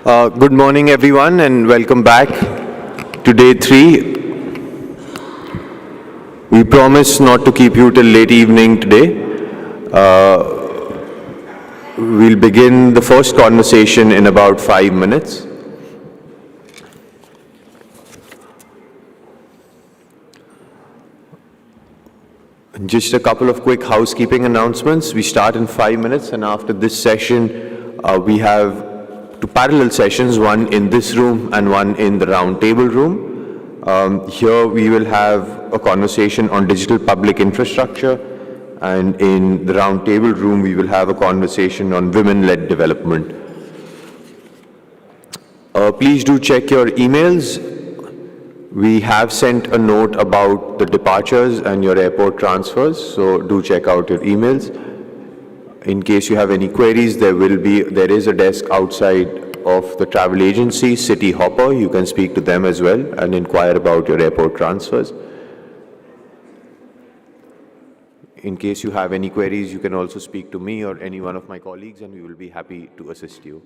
Good morning, everyone, and welcome back to day three. We promise not to keep you till late evening today. We'll begin the first conversation in about 5 minutes. Just a couple of quick housekeeping announcements. We start in 5 minutes, and after this session, we have two parallel sessions, one in this room and one in the round table room. Here we will have a conversation on digital public infrastructure, and in the round table room we will have a conversation on women-led development. Please do check your emails. We have sent a note about the departures and your airport transfers, so do check out your emails. In case you have any queries, there is a desk outside of the travel agency, City Hopper. You can speak to them as well and inquire about your airport transfers. In case you have any queries, you can also speak to me or any one of my colleagues, and we will be happy to assist you.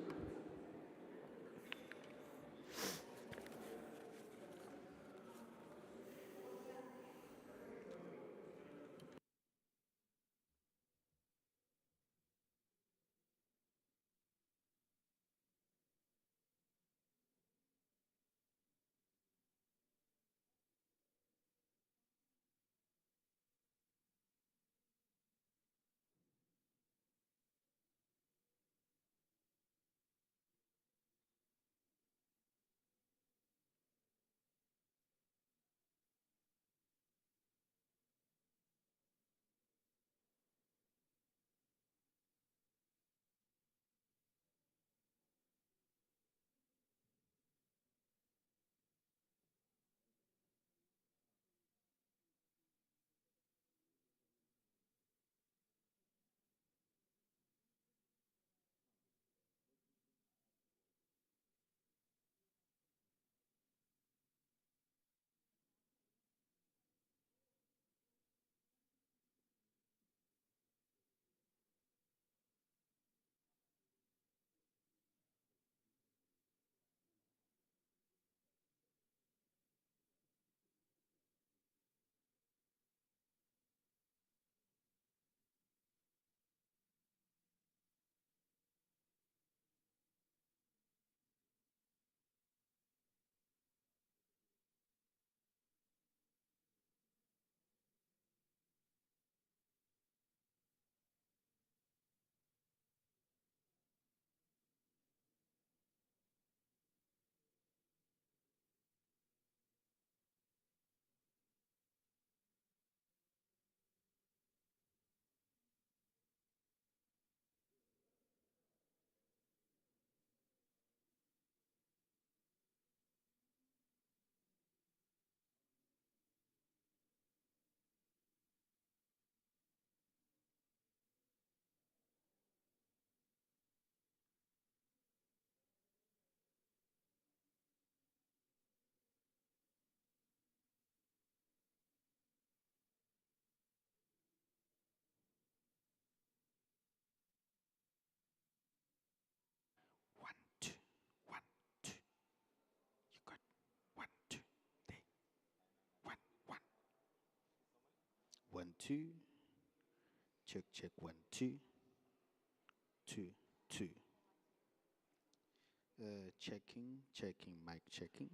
One, two, one, two. You got one, two, three. One, one. 1, 2. Check, check. 1, 2. 2, 2. Checking, checking, mic checking.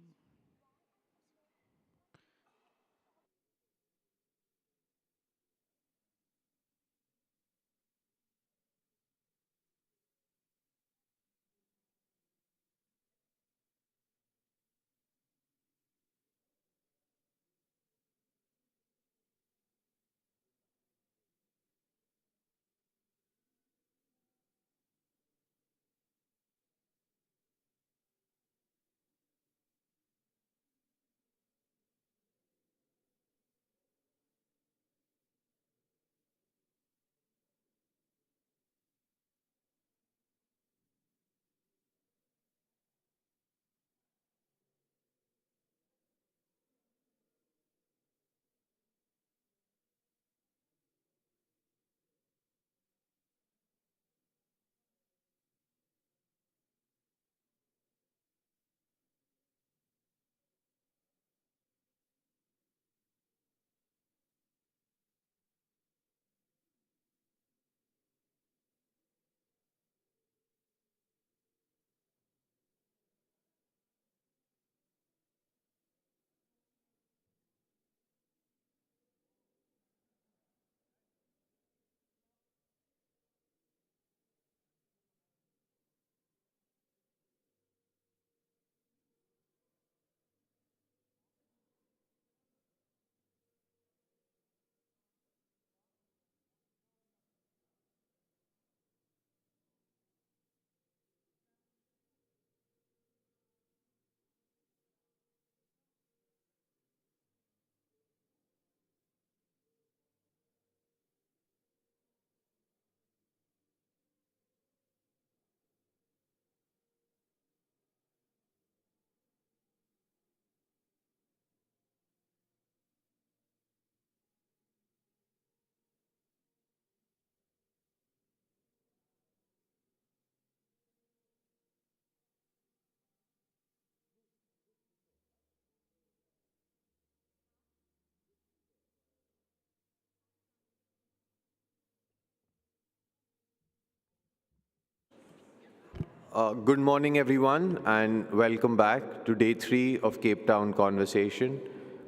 Good morning, everyone, and welcome back to day 3 of Cape Town Conversation.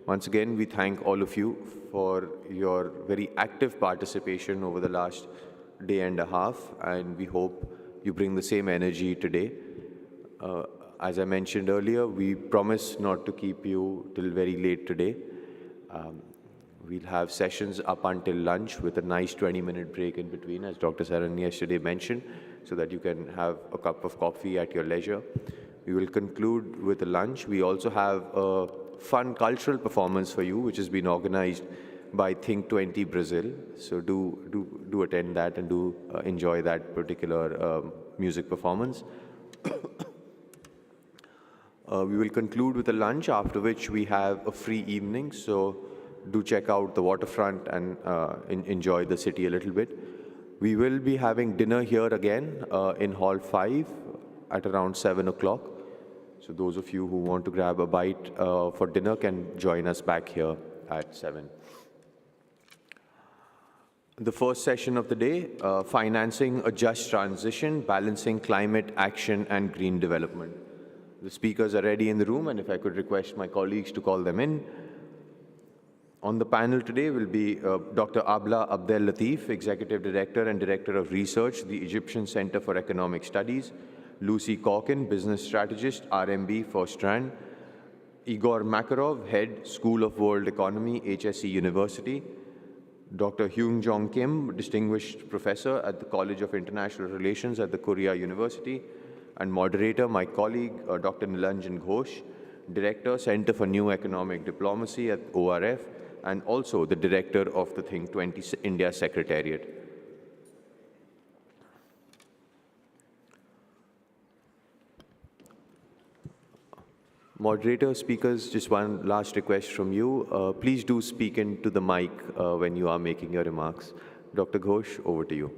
Once again, we thank all of you for your very active participation over the last day and a half, and we hope you bring the same energy today. As I mentioned earlier, we promise not to keep you till very late today. We'll have sessions up until lunch with a nice 20-minute break in between, as Dr. Saran yesterday mentioned, so that you can have a cup of coffee at your leisure. We will conclude with a lunch. We also have a fun cultural performance for you, which has been organized by Think 20 Brazil. So do attend that and do enjoy that particular music performance. We will conclude with a lunch, after which we have a free evening. So do check out the waterfront and enjoy the city a little bit. We will be having dinner here again in Hall 5 at around 7 o'clock. So those of you who want to grab a bite for dinner can join us back here at 7. The first session of the day, Financing a Just Transition, Balancing Climate Action and Green Development. The speakers are ready in the room, and if I could request my colleagues to call them in. On the panel today will be Dr. Abla Abdel Latif, Executive Director and Director of Research, the Egyptian Center for Economic Studies, Lucy Corkin, Business Strategist, RMB for Strand, Igor Makarov, Head, School of World Economy, HSE University, Dr. Hyung Jong Kim, Distinguished Professor at the College of International Relations at the Korea University, and moderator, my colleague, Dr. Nilanjan Ghosh, Director, Center for New Economic Diplomacy at ORF, and also the Director of the Think 20 India Secretariat. Moderator, speakers, just one last request from you. Please do speak into the mic when you are making your remarks. Dr. Ghosh, over to you.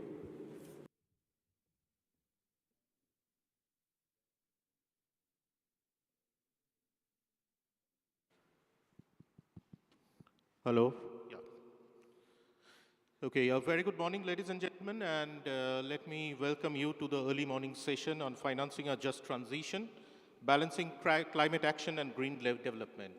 Hello. Yeah. Okay, a very good morning, ladies and gentlemen, and let me welcome you to the early morning session on financing a just transition, balancing climate action and green development.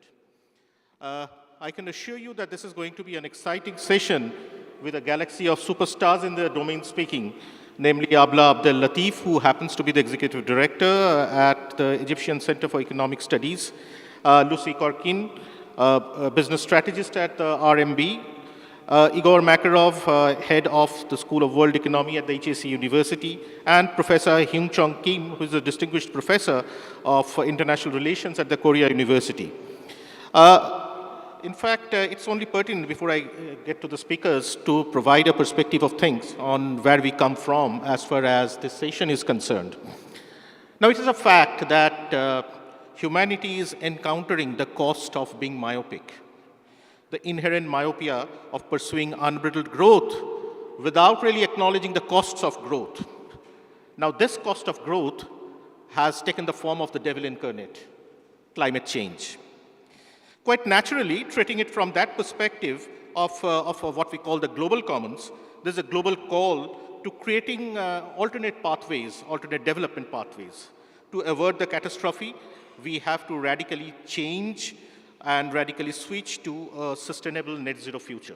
I can assure you that this is going to be an exciting session with a galaxy of superstars in the domain speaking, namely Abla Abdel Latif, who happens to be the Executive Director at the Egyptian Center for Economic Studies, Lucy Corkin, Business Strategist at the RMB, Igor Makarov, Head of the School of World Economy at the HSE University, and Professor Hyung Jong Kim, who is a Distinguished Professor of International Relations at the Korea University. In fact, it's only pertinent, before I get to the speakers, to provide a perspective of things on where we come from as far as this session is concerned. Now, it is a fact that humanity is encountering the cost of being myopic, the inherent myopia of pursuing unbridled growth without really acknowledging the costs of growth. Now, this cost of growth has taken the form of the devil incarnate, climate change. Quite naturally, treating it from that perspective of what we call the global commons, there's a global call to creating alternate pathways, alternate development pathways. To avert the catastrophe, we have to radically change and radically switch to a sustainable net zero future.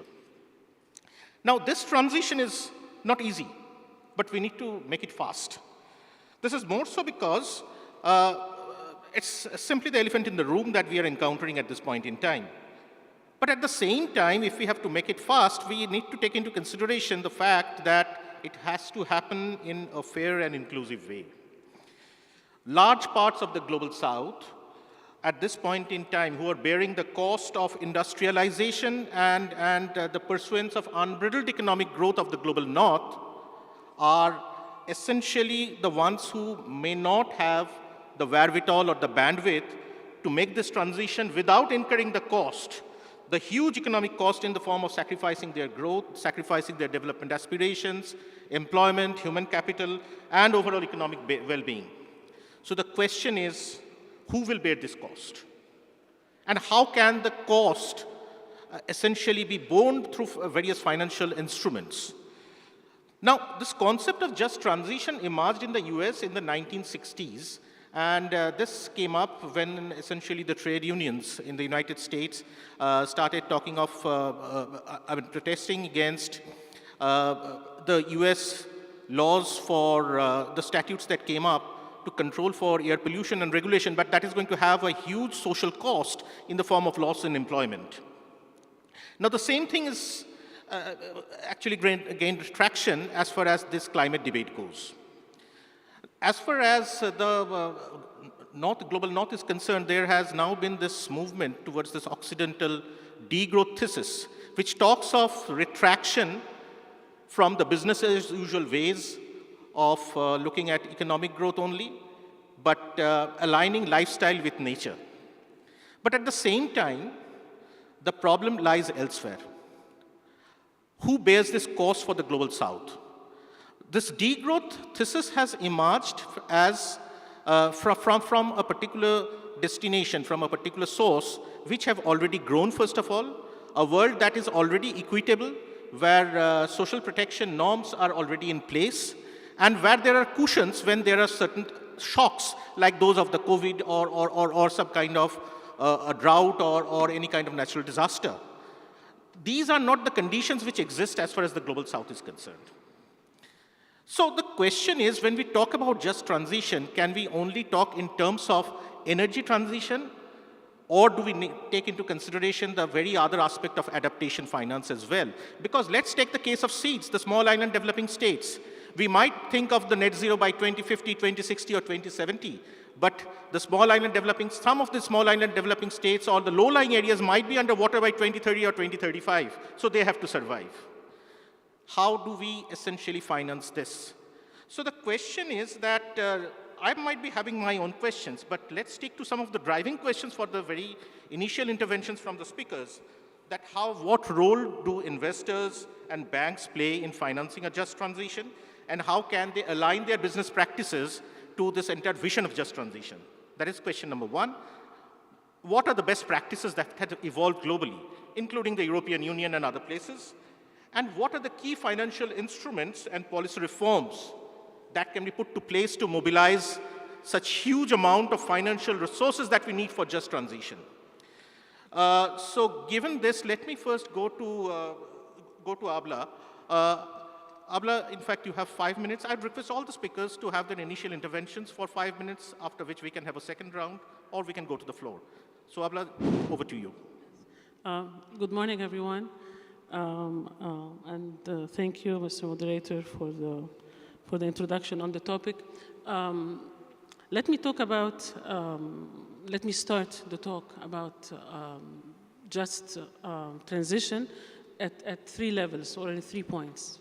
Now, this transition is not easy, but we need to make it fast. This is more so because it's simply the elephant in the room that we are encountering at this point in time. But at the same time, if we have to make it fast, we need to take into consideration the fact that it has to happen in a fair and inclusive way. Large parts of the global south, at this point in time, who are bearing the cost of industrialization and the pursuance of unbridled economic growth of the global north, are essentially the ones who may not have the wherewithal or the bandwidth to make this transition without incurring the cost, the huge economic cost in the form of sacrificing their growth, sacrificing their development aspirations, employment, human capital, and overall economic well-being. So the question is, who will bear this cost? And how can the cost essentially be borne through various financial instruments? Now, this concept of just transition emerged in the US in the 1960s, and this came up when essentially the trade unions in the United States started talking of, protesting against the US laws for the statutes that came up to control for air pollution and regulation, but that is going to have a huge social cost in the form of loss in employment. Now, the same thing is actually gained traction as far as this climate debate goes. As far as the global north is concerned, there has now been this movement towards this Occidental degrowth thesis, which talks of retraction from the business as usual ways of looking at economic growth only, but aligning lifestyle with nature. But at the same time, the problem lies elsewhere. Who bears this cost for the global south? This degrowth thesis has emerged as from a particular destination, from a particular source, which have already grown, first of all, a world that is already equitable, where social protection norms are already in place, and where there are cushions when there are certain shocks, like those of the COVID or some kind of a drought or any kind of natural disaster. These are not the conditions which exist as far as the global south is concerned. So the question is, when we talk about just transition, can we only talk in terms of energy transition, or do we take into consideration the very other aspect of adaptation finance as well? Because let's take the case of SEEDS, the small island developing states. We might think of the net zero by 2050, 2060, or 2070, but the small island developing, some of the small island developing states or the low-lying areas might be underwater by 2030 or 2035, so they have to survive. How do we essentially finance this? So the question is that I might be having my own questions, but let's stick to some of the driving questions for the very initial interventions from the speakers, that what role do investors and banks play in financing a just transition, and how can they align their business practices to this entire vision of just transition? That is question number one. What are the best practices that have evolved globally, including the European Union and other places? And what are the key financial instruments and policy reforms that can be put to place to mobilize such huge amount of financial resources that we need for just transition? So given this, let me first go to Abla. Abla, in fact, you have 5 minutes. I'd request all the speakers to have their initial interventions for 5 minutes, after which we can have a second round, or we can go to the floor. So Abla, over to you. Good morning, everyone. Thank you, Mr. Moderator, for the introduction on the topic. Let me start the talk about just transition at 3 levels, or in 3 points.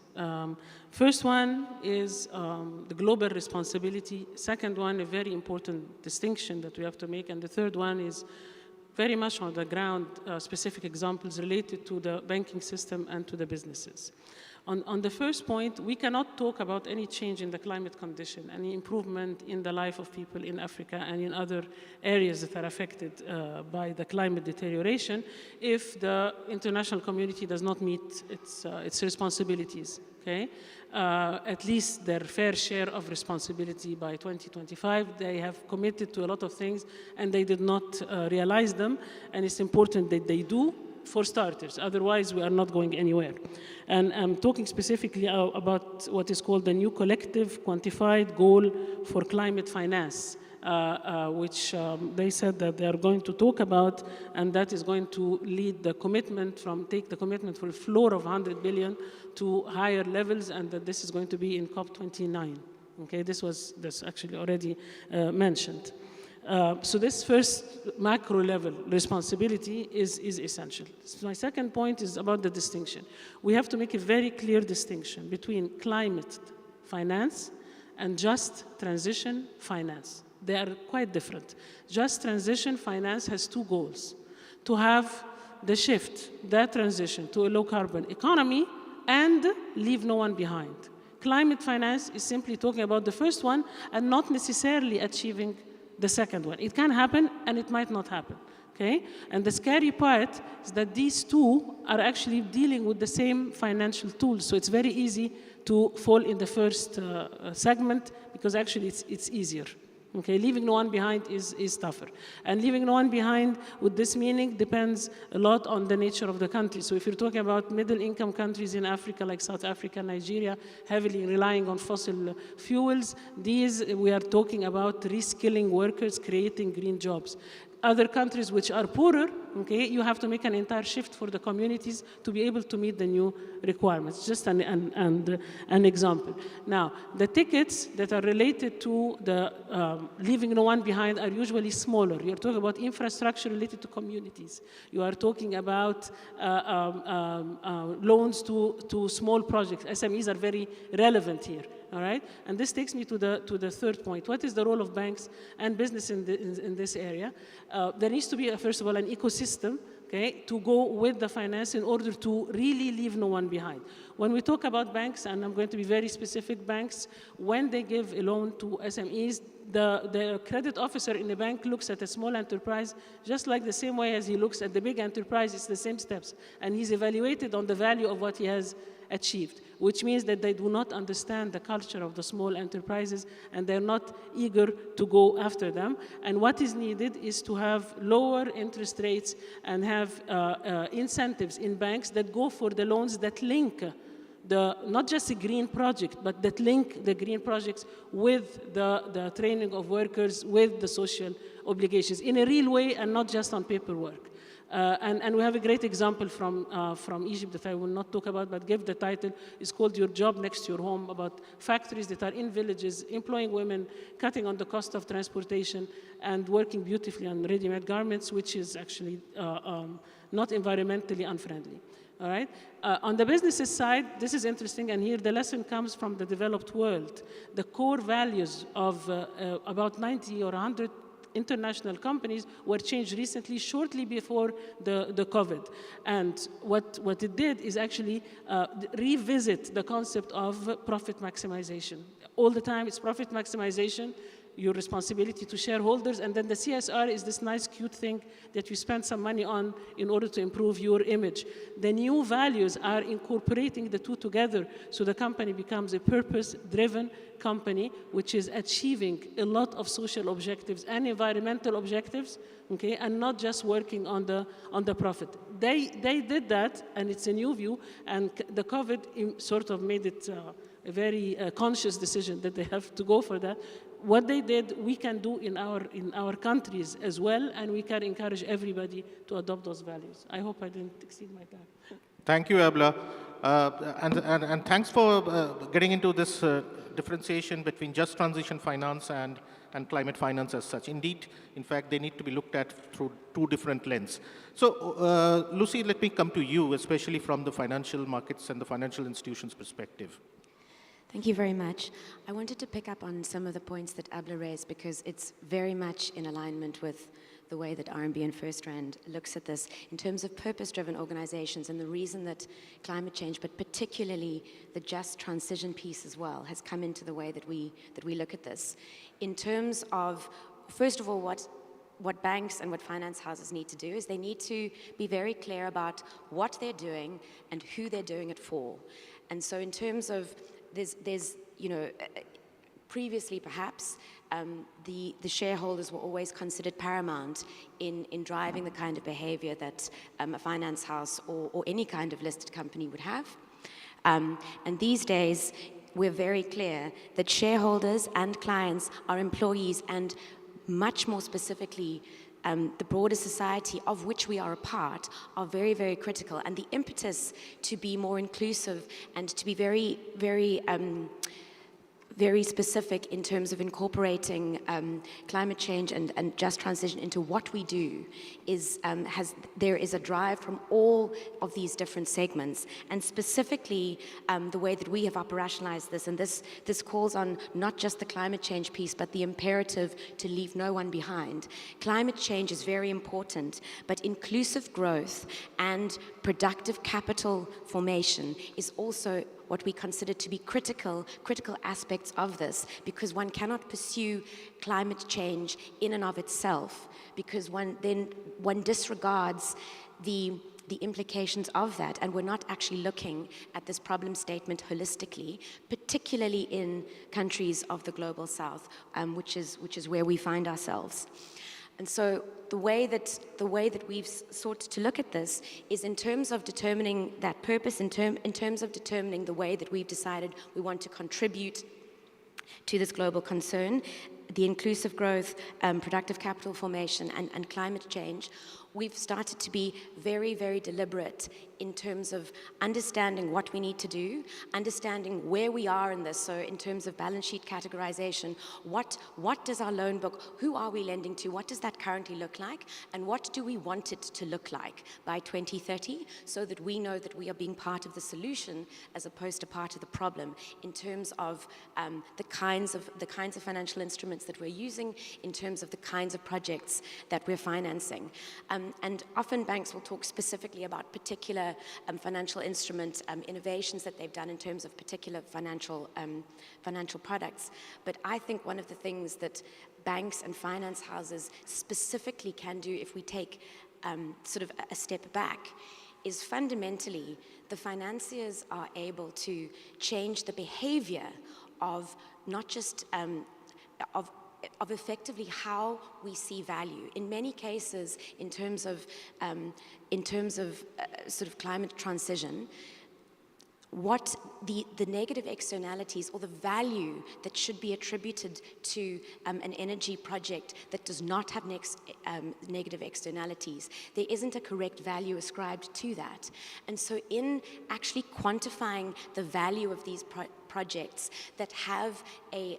First one is the global responsibility. Second one, a very important distinction that we have to make. And the third one is very much on the ground, specific examples related to the banking system and to the businesses. On the first point, we cannot talk about any change in the climate condition, any improvement in the life of people in Africa and in other areas that are affected by the climate deterioration, if the international community does not meet its responsibilities, okay? At least their fair share of responsibility by 2025. They have committed to a lot of things and they did not realize them, and it's important that they do, for starters. Otherwise, we are not going anywhere. And I'm talking specifically about what is called the new collective quantified goal for climate finance, which they said that they are going to talk about, and that is going to lead the commitment take the commitment for a floor of 100 billion to higher levels, and that this is going to be in COP29. Okay, this actually already mentioned. So this first macro level responsibility is essential. So my second point is about the distinction. We have to make a very clear distinction between climate finance and just transition finance. They are quite different. Just transition finance has 2 goals: to have the shift, that transition to a low carbon economy and leave no one behind. Climate finance is simply talking about the first one and not necessarily achieving the second one. It can happen and it might not happen, okay? And the scary part is that these 2 are actually dealing with the same financial tools, so it's very easy to fall in the first segment because actually it's easier. Okay, leaving no one behind is tougher. And leaving no one behind with this meaning depends a lot on the nature of the country. So if you're talking about middle income countries in Africa like South Africa, Nigeria, heavily relying on fossil fuels, these we are talking about reskilling workers, creating green jobs. Other countries which are poorer, okay, you have to make an entire shift for the communities to be able to meet the new requirements. Just an example. Now, the tickets that are related to the leaving no one behind are usually smaller. You're talking about infrastructure related to communities. You are talking about loans to small projects. SMEs are very relevant here. All right, and this takes me to the third point. What is the role of banks and business in this area? There needs to be, first of all, an ecosystem, okay, to go with the finance in order to really leave no one behind. When we talk about banks, and I'm going to be very specific, banks, when they give a loan to SMEs, the credit officer in the bank looks at a small enterprise just like the same way as he looks at the big enterprise. It's the same steps. And he's evaluated on the value of what he has achieved, which means that they do not understand the culture of the small enterprises and they're not eager to go after them. And what is needed is to have lower interest rates and have incentives in banks that go for the loans that link not just a green project, but that link the green projects with the training of workers, with the social obligations in a real way and not just on paperwork. And we have a great example from Egypt that I will not talk about, but give the title. It's called Your Job Next to Your Home, about factories that are in villages, employing women, cutting on the cost of transportation, and working beautifully on ready-made garments, which is actually not environmentally unfriendly. All right? On the businesses side, this is interesting, and here the lesson comes from the developed world. The core values of about 90 or 100 international companies were changed recently, shortly before the COVID. And what it did is actually revisit the concept of profit maximization. All the time, it's profit maximization, your responsibility to shareholders, and then the CSR is this nice, cute thing that you spend some money on in order to improve your image. The new values are incorporating the two together, so the company becomes a purpose-driven company, which is achieving a lot of social objectives and environmental objectives, okay, and not just working on the profit. They did that, and it's a new view, and the COVID sort of made it a very conscious decision that they have to go for that. What they did, we can do in our countries as well, and we can encourage everybody to adopt those values. I hope I didn't exceed my time. Thank you, Abla. And thanks for getting into this differentiation between just transition finance and climate finance as such. Indeed, in fact, they need to be looked at through two different lenses. So, Lucy, let me come to you, especially from the financial markets and the financial institutions perspective. Thank you very much. I wanted to pick up on some of the points that Abla raised because it's very much in alignment with the way that RMB and FirstRand looks at this in terms of purpose-driven organizations, and the reason that climate change, but particularly the just transition piece as well, has come into the way that we look at this. In terms of, first of all, what banks and what finance houses need to do is they need to be very clear about what they're doing and who they're doing it for. And so in terms of there's previously perhaps the shareholders were always considered paramount in driving the kind of behavior that a finance house or any kind of listed company would have. And these days, we're very clear that shareholders and clients are employees, and much more specifically, the broader society of which we are a part are very, very critical. And the impetus to be more inclusive and to be very, very, very specific in terms of incorporating climate change and just transition into what we do is, there is a drive from all of these different segments, and specifically the way that we have operationalized this, and this calls on not just the climate change piece, but the imperative to leave no one behind. Climate change is very important, but inclusive growth and productive capital formation is also what we consider to be critical aspects of this, because one cannot pursue climate change in and of itself, because one disregards the the implications of that, and we're not actually looking at this problem statement holistically, particularly in countries of the global south, which is where we find ourselves. And so the way that we've sought to look at this is in terms of determining that purpose, in terms of determining the way that we've decided we want to contribute to this global concern, the inclusive growth, productive capital formation, and climate change. We've started to be very, very deliberate in terms of understanding what we need to do, understanding where we are in this. So in terms of balance sheet categorization, what does our loan book, who are we lending to, what does that currently look like, and what do we want it to look like by 2030, so that we know that we are being part of the solution as opposed to part of the problem in terms of the kinds of financial instruments that we're using, in terms of the kinds of projects that we're financing. And often banks will talk specifically about particular financial instrument innovations that they've done in terms of particular financial products. But I think one of the things that banks and finance houses specifically can do, if we take sort of a step back, is fundamentally the financiers are able to change the behavior of not just of effectively how we see value. In many cases, in terms of sort of climate transition, what the negative externalities or the value that should be attributed to an energy project that does not have negative externalities, there isn't a correct value ascribed to that. And so in actually quantifying the value of these projects that have a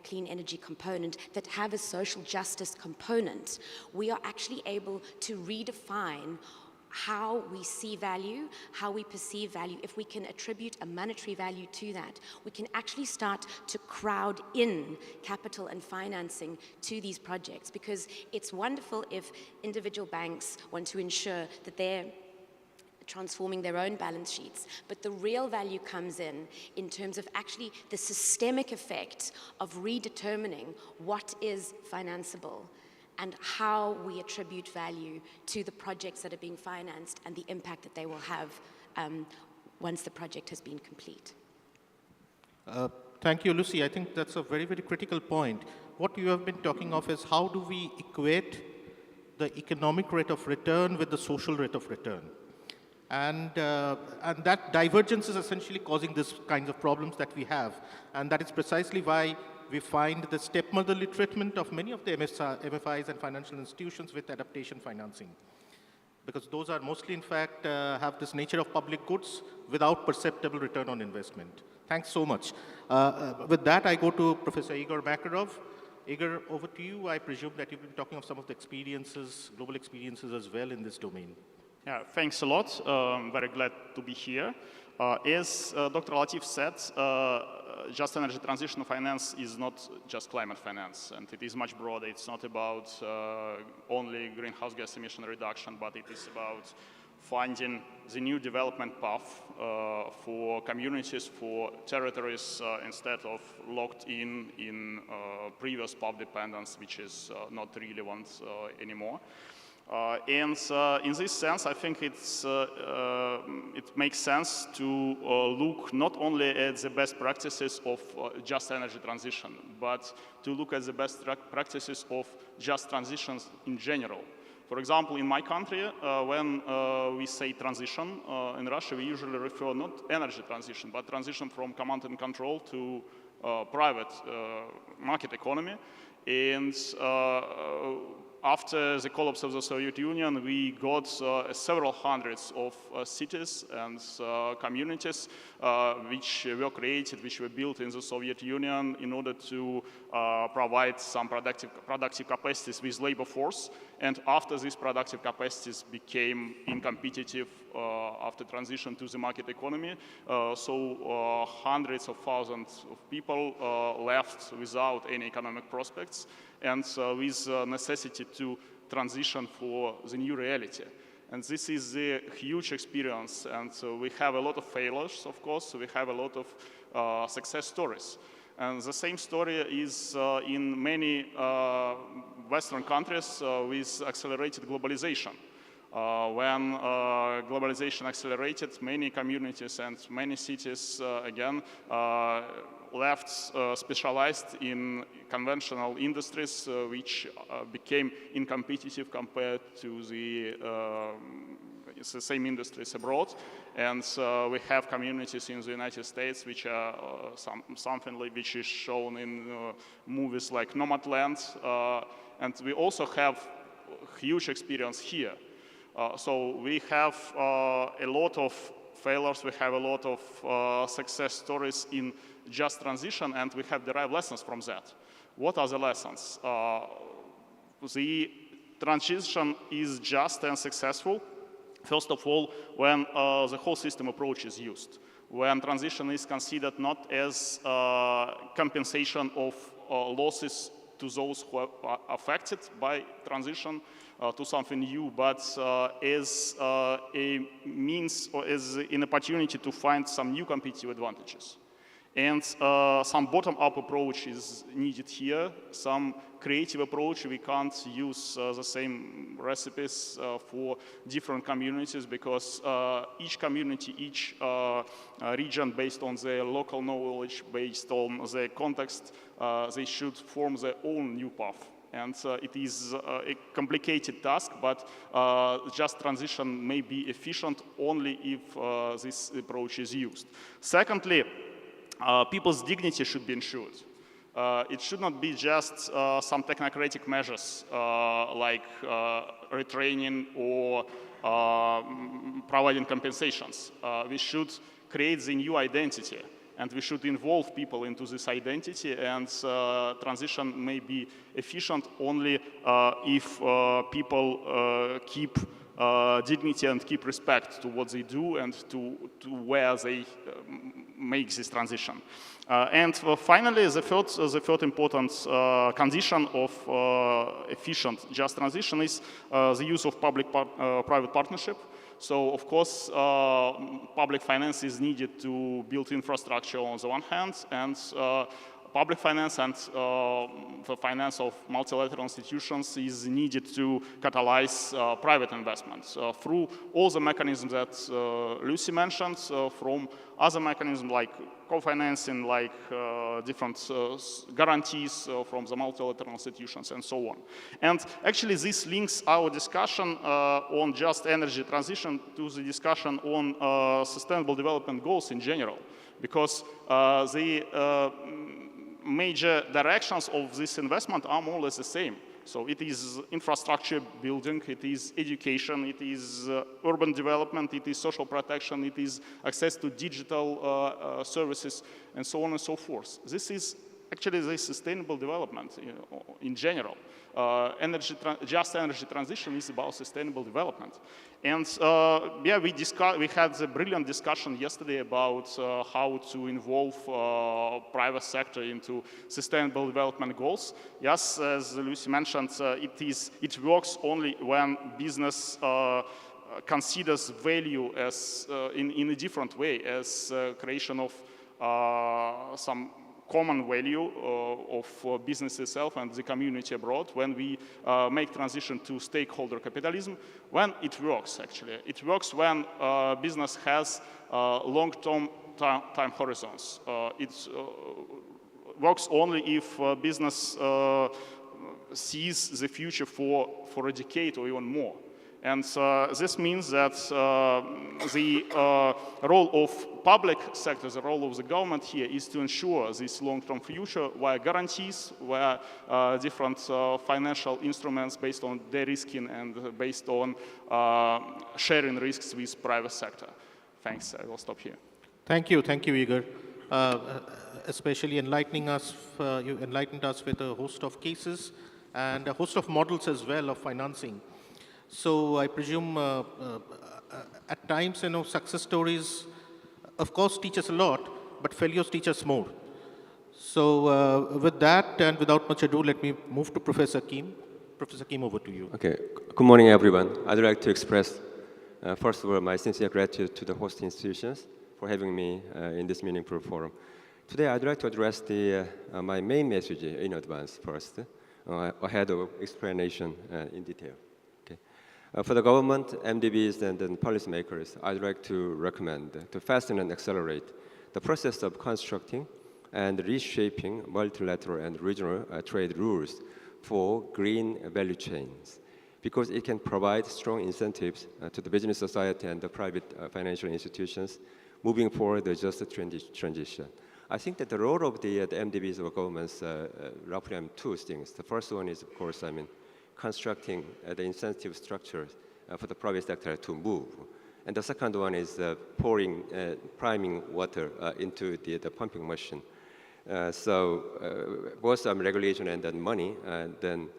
clean energy component, that have a social justice component, we are actually able to redefine how we see value, how we perceive value. If we can attribute a monetary value to that, we can actually start to crowd in capital and financing to these projects, because it's wonderful if individual banks want to ensure that they're transforming their own balance sheets. But the real value comes in terms of actually the systemic effect of redetermining what is financeable and how we attribute value to the projects that are being financed and the impact that they will have once the project has been complete. Thank you, Lucy. I think that's a very, very critical point. What you have been talking of is how do we equate the economic rate of return with the social rate of return. And that divergence is essentially causing these kinds of problems that we have. And that is precisely why we find the stepmotherly treatment of many of the MFIs and financial institutions with adaptation financing. Because those are mostly, in fact, have this nature of public goods without perceptible return on investment. Thanks so much. With that, I go to Professor Igor Makarov. Igor, over to you. I presume that you've been talking of some of the experiences, global experiences as well in this domain. Yeah, thanks a lot. I'm very glad to be here. As Dr. Latif said, just energy transition finance is not just climate finance, and it is much broader. It's not about only greenhouse gas emission reduction, but it is about finding the new development path for communities, for territories, instead of locked in previous path dependence, which is not relevant anymore. And in this sense, I think it makes sense to look not only at the best practices of just energy transition, but to look at the best practices of just transitions in general. For example, in my country, when we say transition, in Russia, we usually refer not energy transition, but transition from command and control to private market economy. And after the collapse of the Soviet Union, we got several hundreds of cities and communities which were created, which were built in the Soviet Union in order to provide some productive capacities with labor force. And after these productive capacities became incompetitive after transition to the market economy, so hundreds of thousands of people left without any economic prospects, and with necessity to transition for the new reality. And this is a huge experience, and we have a lot of failures, of course, we have a lot of success stories. And the same story is in many Western countries with accelerated globalization. When globalization accelerated, many communities and many cities, again, left specialized in conventional industries, which became incompetitive compared to the same industries abroad. And we have communities in the United States which are something which is shown in movies like Nomadland. And we also have huge experience here. So we have a lot of failures, we have a lot of success stories in just transition, and we have derived lessons from that. What are the lessons? The transition is just and successful, first of all, when the whole system approach is used. When transition is considered not as compensation of losses to those who are affected by transition to something new, but as a means or as an opportunity to find some new competitive advantages. And some bottom-up approach is needed here, some creative approach. We can't use the same recipes for different communities because each community, each region, based on their local knowledge, based on their context, they should form their own new path. And it is a complicated task, but just transition may be efficient only if this approach is used. Secondly, people's dignity should be ensured. It should not be just some technocratic measures like retraining or providing compensations. We should create the new identity, and we should involve people into this identity, and transition may be efficient only if people keep dignity and keep respect to what they do and to where they make this transition. And finally, the third important condition of efficient just transition is the use of public-private partnership. So, of course, public finance is needed to build infrastructure on the one hand, and public finance and the finance of multilateral institutions is needed to catalyze private investments through all the mechanisms that Lucy mentioned, from other mechanisms like co-financing, like different guarantees from the multilateral institutions and so on. And actually this links our discussion on just energy transition to the discussion on sustainable development goals in general, because the major directions of this investment are more or less the same. So it is infrastructure building, it is education, it is urban development, it is social protection, it is access to digital services, and so on and so forth. This is actually the sustainable development in general. Just energy transition is about sustainable development. And yeah, we had a brilliant discussion yesterday about how to involve private sector into sustainable development goals. Yes, as Lucy mentioned, it works only when business considers value as in a different way, as creation of some common value of business itself and the community abroad, when we make transition to stakeholder capitalism, when it works, actually. It works when business has long-term time horizons. It works only if business sees the future for a decade or even more. And this means that the role of public sector, the role of the government here is to ensure this long-term future via guarantees, via different financial instruments based on de-risking and based on sharing risks with private sector. Thanks, I will stop here. Thank you, Igor. Especially enlightening us, you enlightened us with a host of cases and a host of models as well of financing. So I presume at times, success stories, of course, teach us a lot, but failures teach us more. So with that, and without much ado, let me move to Professor Kim. Professor Kim, over to you. Okay. Good morning, everyone. I'd like to express, first of all, my sincere gratitude to the host institutions for having me in this meaningful forum. Today, I'd like to address my main message in advance first, ahead of explanation in detail. Okay. For the government, MDBs, and then policymakers, I'd like to recommend to fasten and accelerate the process of constructing and reshaping multilateral and regional trade rules for green value chains, because it can provide strong incentives to the business society and the private financial institutions moving forward the just transition. I think that the role of the MDBs of governments roughly two things. The first one is, of course, constructing the incentive structures for the private sector to move. And the second one is priming water into the pumping machine. Both regulation and then money, then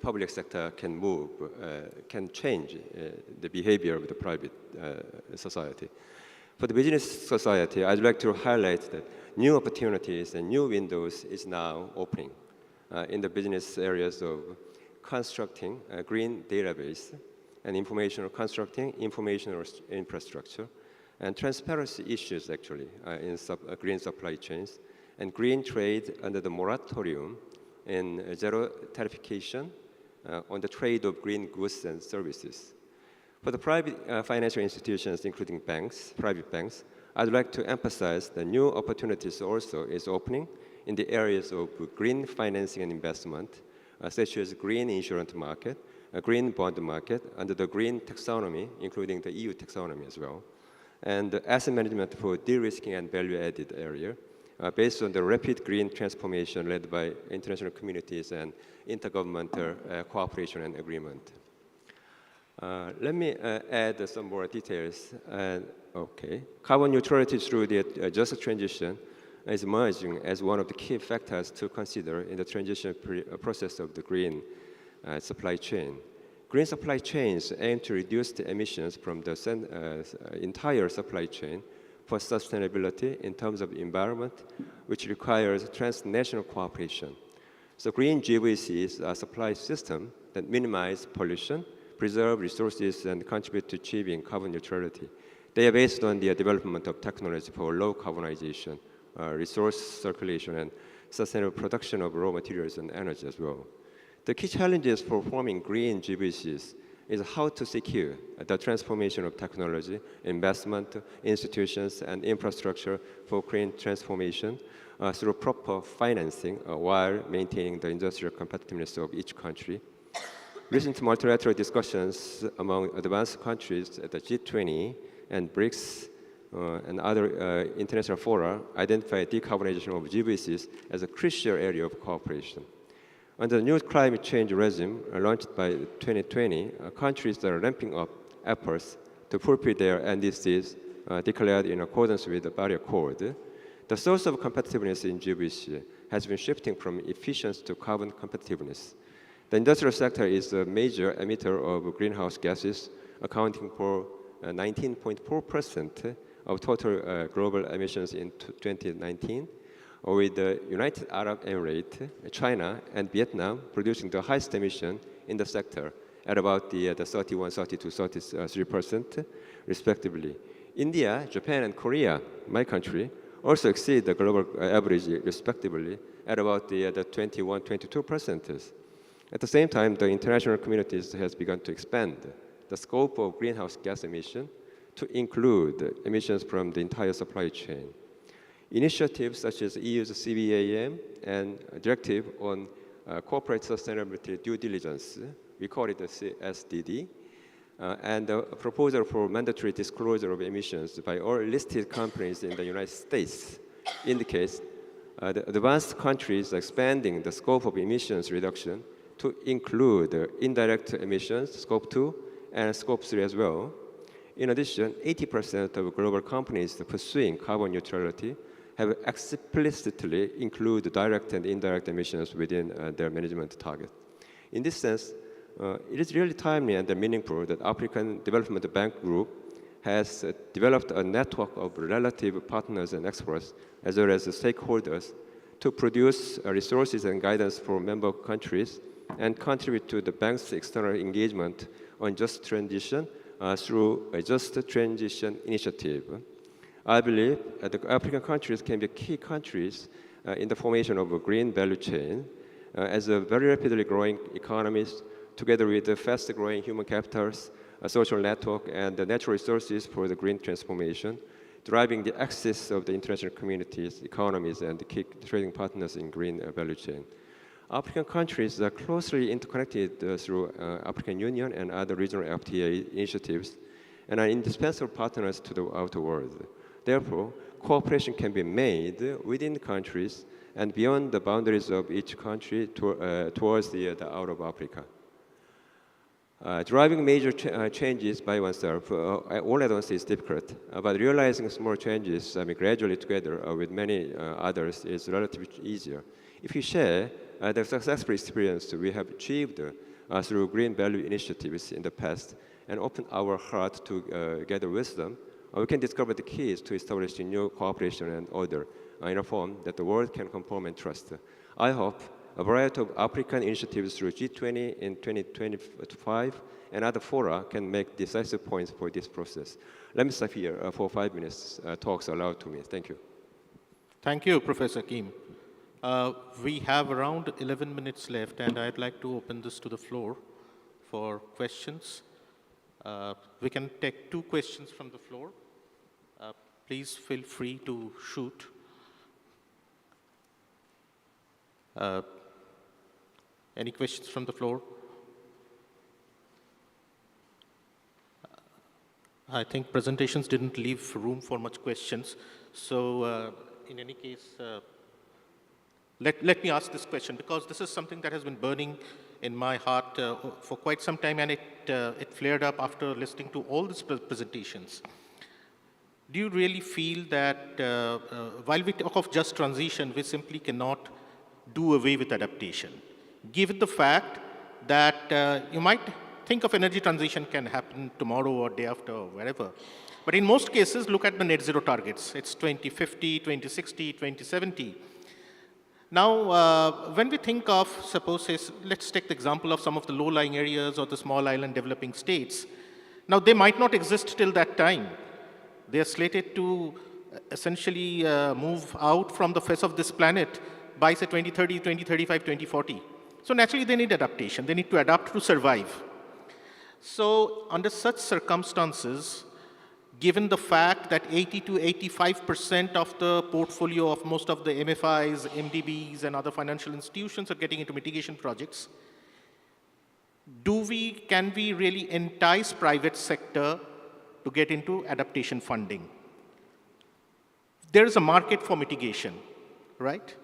public sector can move, can change the behavior of the private society. For the business society, I'd like to highlight that new opportunities and new windows is now opening in the business areas of constructing a green database and constructing informational infrastructure and transparency issues actually in green supply chains and green trade under the moratorium in zero tariffication on the trade of green goods and services. For the private financial institutions, including banks, private banks, I'd like to emphasize the new opportunities also is opening in the areas of green financing and investment, such as green insurance market, a green bond market under the green taxonomy, including the EU taxonomy as well, and asset management for de-risking and value-added area, based on the rapid green transformation led by international communities and intergovernmental cooperation and agreement. Let me add some more details. Carbon neutrality through the just transition is emerging as one of the key factors to consider in the transition process of the green supply chain. Green supply chains aim to reduce the emissions from the entire supply chain for sustainability in terms of environment, which requires transnational cooperation. So green GVCs are supply systems that minimize pollution, preserve resources, and contribute to achieving carbon neutrality. They are based on the development of technology for low carbonization, resource circulation, and sustainable production of raw materials and energy as well. The key challenges for forming green GVCs is how to secure the transformation of technology, investment, institutions, and infrastructure for green transformation through proper financing while maintaining the industrial competitiveness of each country. Recent multilateral discussions among advanced countries at the G20 and BRICS and other international fora identify decarbonization of GVCs as a crucial area of cooperation. Under the new climate change regime launched by 2020, countries are ramping up efforts to fulfill their NDCs declared in accordance with the Paris Accord. The source of competitiveness in GVC has been shifting from efficiency to carbon competitiveness. The industrial sector is a major emitter of greenhouse gases, accounting for 19.4% of total global emissions in 2019, with the United Arab Emirates, China, and Vietnam producing the highest emission in the sector at about the 31, 32, 33% respectively. India, Japan, and Korea, my country, also exceed the global average respectively at about the 21, 22%. At the same time, the international community has begun to expand the scope of greenhouse gas emission to include emissions from the entire supply chain. Initiatives such as EU's CBAM and Directive on Corporate Sustainability Due Diligence, we call it the CSDD, and a proposal for mandatory disclosure of emissions by all listed companies in the United States indicates the advanced countries are expanding the scope of emissions reduction to include indirect emissions, Scope 2, and Scope 3 as well. In addition, 80% of global companies pursuing carbon neutrality have explicitly included direct and indirect emissions within their management target. In this sense, it is really timely and meaningful that African Development Bank Group has developed a network of relative partners and experts, as well as stakeholders, to produce resources and guidance for member countries and contribute to the bank's external engagement on just transition through a Just Transition initiative. I believe the African countries can be key countries in the formation of a green value chain as a very rapidly growing economies together with the fast-growing human capitals, a social network, and the natural resources for the green transformation, driving the access of the international communities, economies, and the key trading partners in green value chain. African countries are closely interconnected through African Union and other regional FTA initiatives, and are indispensable partners to the outer world. Therefore, cooperation can be made within countries and beyond the boundaries of each country towards the out of Africa. Driving major changes by oneself all at once is difficult, but realizing small changes gradually together with many others is relatively easier. If you share the successful experience we have achieved through green value initiatives in the past and open our heart to gather wisdom, we can discover the keys to establishing new cooperation and order in a form that the world can conform and trust. I hope a variety of African initiatives through G20 in 2025 and other fora can make decisive points for this process. Let me stop here for 5 minutes. Talks allowed to me. Thank you. Thank you, Professor Kim. We have around 11 minutes left, and I'd like to open this to the floor for questions. We can take 2 questions from the floor. Please feel free to shoot. Any questions from the floor? I think presentations didn't leave room for much questions. So in any case, let me ask this question, because this is something that has been burning in my heart for quite some time, and it flared up after listening to all these presentations. Do you really feel that while we talk of just transition, we simply cannot do away with adaptation? Given the fact that you might think of energy transition can happen tomorrow or day after or wherever, but in most cases, look at the net zero targets. It's 2050, 2060, 2070. Now, when we think of, suppose, let's take the example of some of the low-lying areas or the small island developing states. Now, they might not exist till that time. They are slated to essentially move out from the face of this planet by, say, 2030, 2035, 2040. So naturally, they need adaptation. They need to adapt to survive. So under such circumstances, given the fact that 80 to 85% of the portfolio of most of the MFIs, MDBs, and other financial institutions are getting into mitigation projects, can we really entice private sector to get into adaptation funding? There is a market for mitigation, right?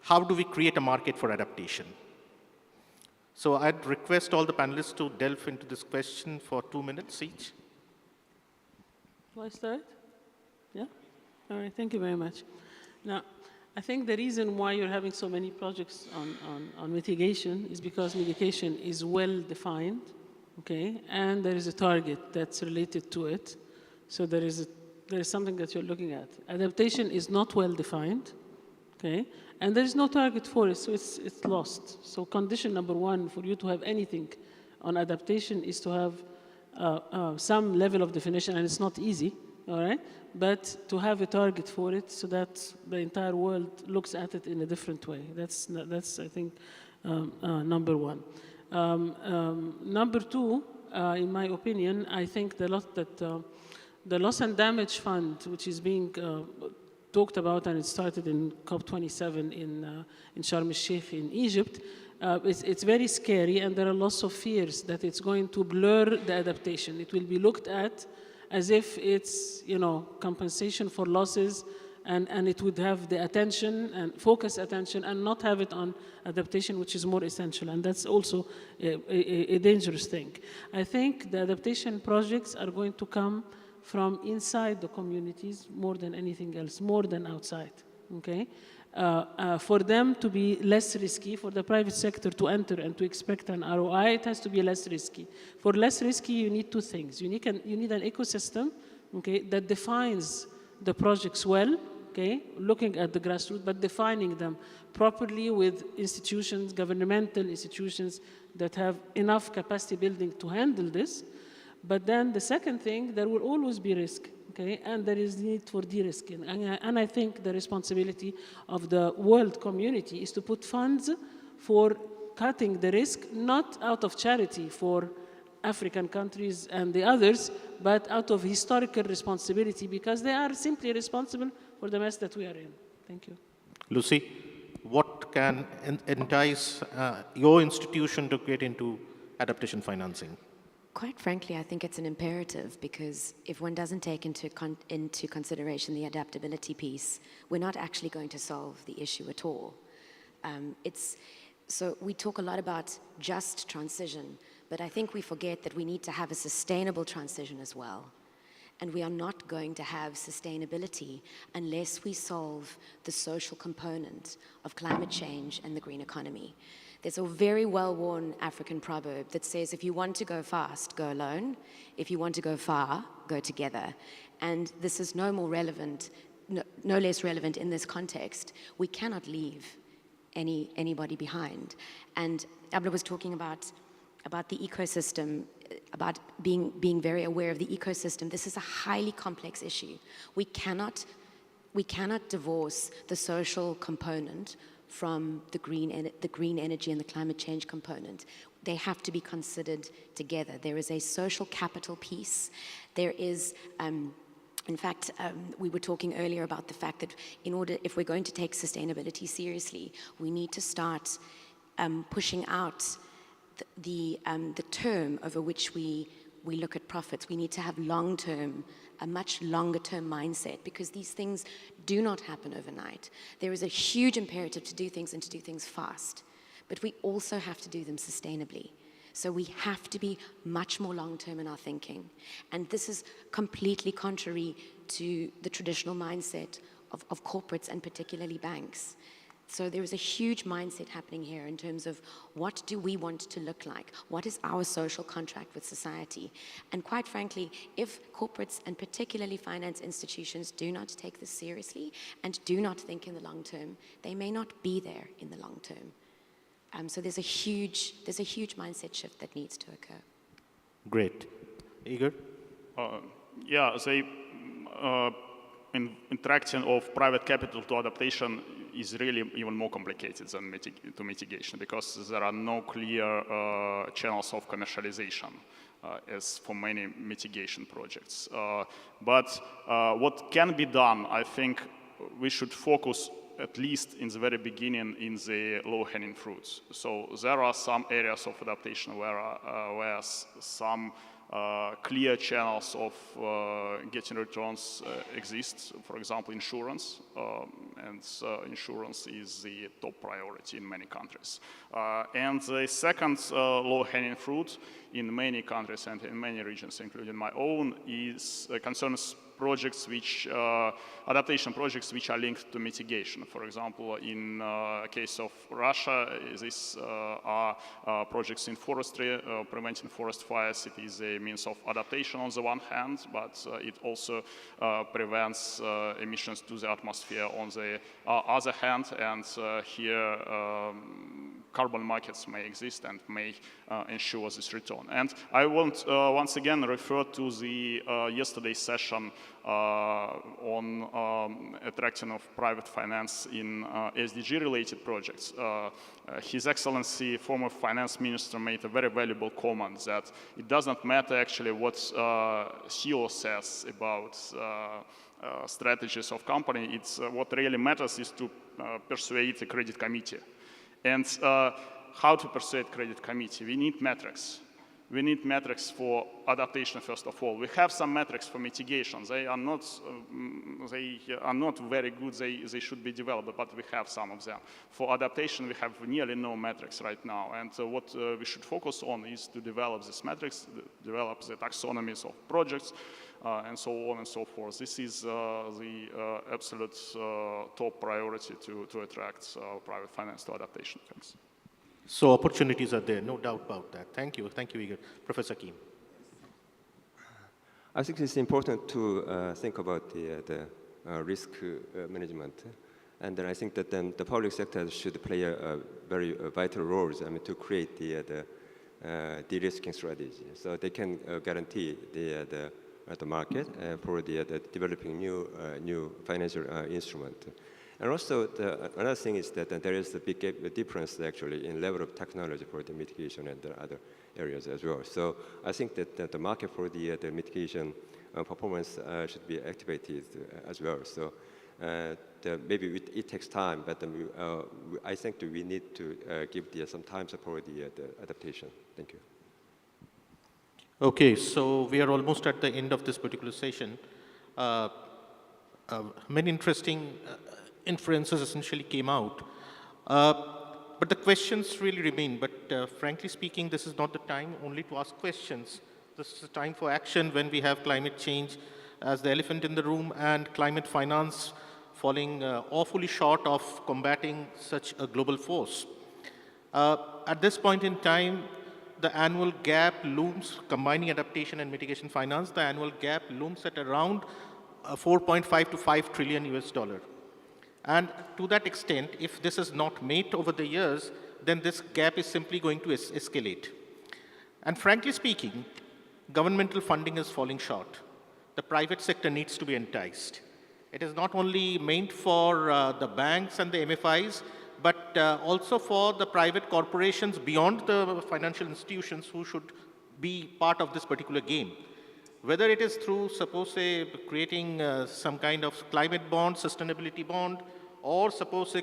How do we create a market for adaptation? So I'd request all the panelists to delve into this question for 2 minutes each. Do I start? Yeah? All right, thank you very much. Now, I think the reason why you're having so many projects on mitigation is because mitigation is well defined, okay? And there is a target that's related to it. So there is something that you're looking at. Adaptation is not well defined, okay? And there is no target for it, so it's lost. So condition number 1 for you to have anything on adaptation is to have some level of definition, and it's not easy, all right? But to have a target for it so that the entire world looks at it in a different way. That's I think, number 1. Number 2, in my opinion, I think the loss and damage fund, which is being talked about, and it started in COP27 in Sharm el-Sheikh in Egypt, it's very scary, and there are lots of fears that it's going to blur the adaptation. It will be looked at as if it's, compensation for losses, and it would have the attention and focus attention and not have it on adaptation, which is more essential. And that's also a dangerous thing. I think the adaptation projects are going to come from inside the communities more than anything else, more than outside, okay? For them to be less risky, for the private sector to enter and to expect an ROI, it has to be less risky. For less risky, you need 2 things. You need an ecosystem, okay, that defines the projects well, okay, looking at the grassroots, but defining them properly with institutions, governmental institutions that have enough capacity building to handle this. But then the second thing, there will always be risk, okay? And there is need for de-risking. And I think the responsibility of the world community is to put funds for cutting the risk, not out of charity for African countries and the others, but out of historical responsibility, because they are simply responsible for the mess that we are in. Thank you. Lucy, what can entice your institution to get into adaptation financing? Quite frankly, I think it's an imperative, because if one doesn't take into consideration the adaptability piece, we're not actually going to solve the issue at all. So we talk a lot about just transition, but I think we forget that we need to have a sustainable transition as well. And we are not going to have sustainability unless we solve the social component of climate change and the green economy. There's a very well-worn African proverb that says, if you want to go fast, go alone. If you want to go far, go together. And this is no less relevant in this context. We cannot leave anybody behind. And Abla was talking about the ecosystem, about being very aware of the ecosystem. This is a highly complex issue. We cannot divorce the social component from the green energy and the climate change component. They have to be considered together. There is a social capital piece. There is, in fact, we were talking earlier about the fact that if we're going to take sustainability seriously, we need to start pushing out the term over which we look at profits. We need to have a much longer term mindset, because these things do not happen overnight. There is a huge imperative to do things and to do things fast, but we also have to do them sustainably. So we have to be much more long-term in our thinking. And this is completely contrary to the traditional mindset of corporates and particularly banks. So there is a huge mindset happening here in terms of what do we want to look like? What is our social contract with society? And quite frankly, if corporates and particularly finance institutions do not take this seriously and do not think in the long term, they may not be there in the long term. So there's a huge mindset shift that needs to occur. Great. Igor? Yeah, interacting of private capital to adaptation is really even more complicated than to mitigation, because there are no clear channels of commercialization as for many mitigation projects. But what can be done, I think we should focus at least in the very beginning in the low-hanging fruits. So there are some areas of adaptation where some clear channels of getting returns exist. For example, insurance, and insurance is the top priority in many countries. And the second low-hanging fruit in many countries and in many regions, including my own, concerns projects adaptation projects which are linked to mitigation. For example, in case of Russia, these are projects in forestry, preventing forest fires. It is a means of adaptation on the one hand, but it also prevents emissions to the atmosphere on the other hand. And here, carbon markets may exist and may ensure this return. And I want once again refer to the yesterday's session on attraction of private finance in SDG-related projects. His Excellency, former finance minister, made a very valuable comment that it doesn't matter actually what CEO says about strategies of company. It's what really matters is to persuade the credit committee. And how to persuade credit committee? We need metrics. We need metrics for adaptation, first of all. We have some metrics for mitigation. They are not very good. They should be developed, but we have some of them. For adaptation, we have nearly no metrics right now. And what we should focus on is to develop these metrics, develop the taxonomies of projects, and so on and so forth. This is the absolute top priority to attract private finance to adaptation. Thanks. So opportunities are there, no doubt about that. Thank you, Igor. Professor Kim. I think it's important to think about the risk management. And then I think that the public sector should play a very vital role to create the de-risking strategy. So they can guarantee the market for the developing new financial instrument. And also, another thing is that there is a big difference actually in level of technology for the mitigation and the other areas as well. So I think that the market for the mitigation performance should be activated as well. So maybe it takes time, but I think that we need to give some time for the adaptation. Thank you. Okay, so we are almost at the end of this particular session. Many interesting inferences essentially came out. But the questions really remain. But frankly speaking, this is not the time only to ask questions. This is the time for action when we have climate change as the elephant in the room and climate finance falling awfully short of combating such a global force. At this point in time, the annual gap looms, combining adaptation and mitigation finance, the annual gap looms at around 4.5 to 5 trillion US dollar. And to that extent, if this is not made over the years, then this gap is simply going to escalate. And frankly speaking, governmental funding is falling short. The private sector needs to be enticed. It is not only meant for the banks and the MFIs, but also for the private corporations beyond the financial institutions who should be part of this particular game. Whether it is through, suppose, say, creating some kind of climate bond, sustainability bond, or suppose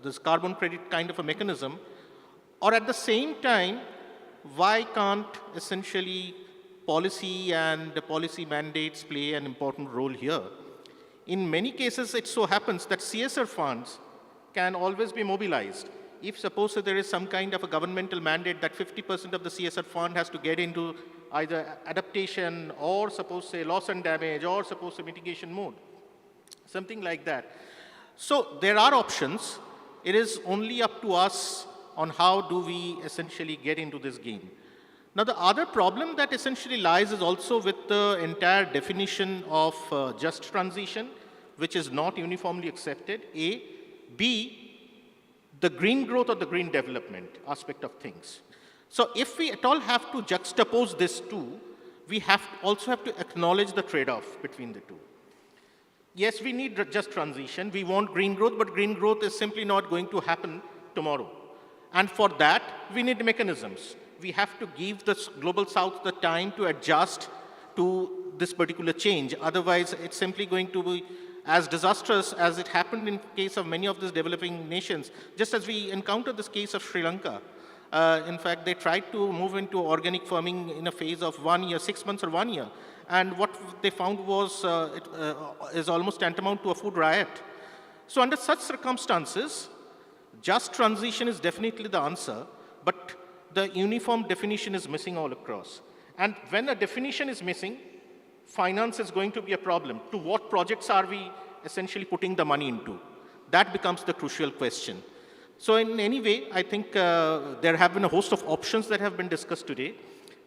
this carbon credit kind of a mechanism, or at the same time, why can't essentially policy and policy mandates play an important role here? In many cases, it so happens that CSR funds can always be mobilized. If suppose there is some kind of a governmental mandate that 50% of the CSR fund has to get into either adaptation or suppose say loss and damage or suppose say mitigation mode, something like that. So there are options. It is only up to us on how do we essentially get into this game. Now the other problem that essentially lies is also with the entire definition of just transition, which is not uniformly accepted, A. B, the green growth or the green development aspect of things. So if we at all have to juxtapose these two, we also have to acknowledge the trade-off between the two. Yes, we need just transition. We want green growth, but green growth is simply not going to happen tomorrow. And for that, we need mechanisms. We have to give the Global South the time to adjust to this particular change. Otherwise, it's simply going to be as disastrous as it happened in case of many of these developing nations, just as we encountered this case of Sri Lanka. In fact, they tried to move into organic farming in a phase of 1 year, 6 months or 1 year. And what they found was it is almost tantamount to a food riot. So under such circumstances, just transition is definitely the answer, but the uniform definition is missing all across. And when a definition is missing, finance is going to be a problem. To what projects are we essentially putting the money into? That becomes the crucial question. So in any way, I think there have been a host of options that have been discussed today.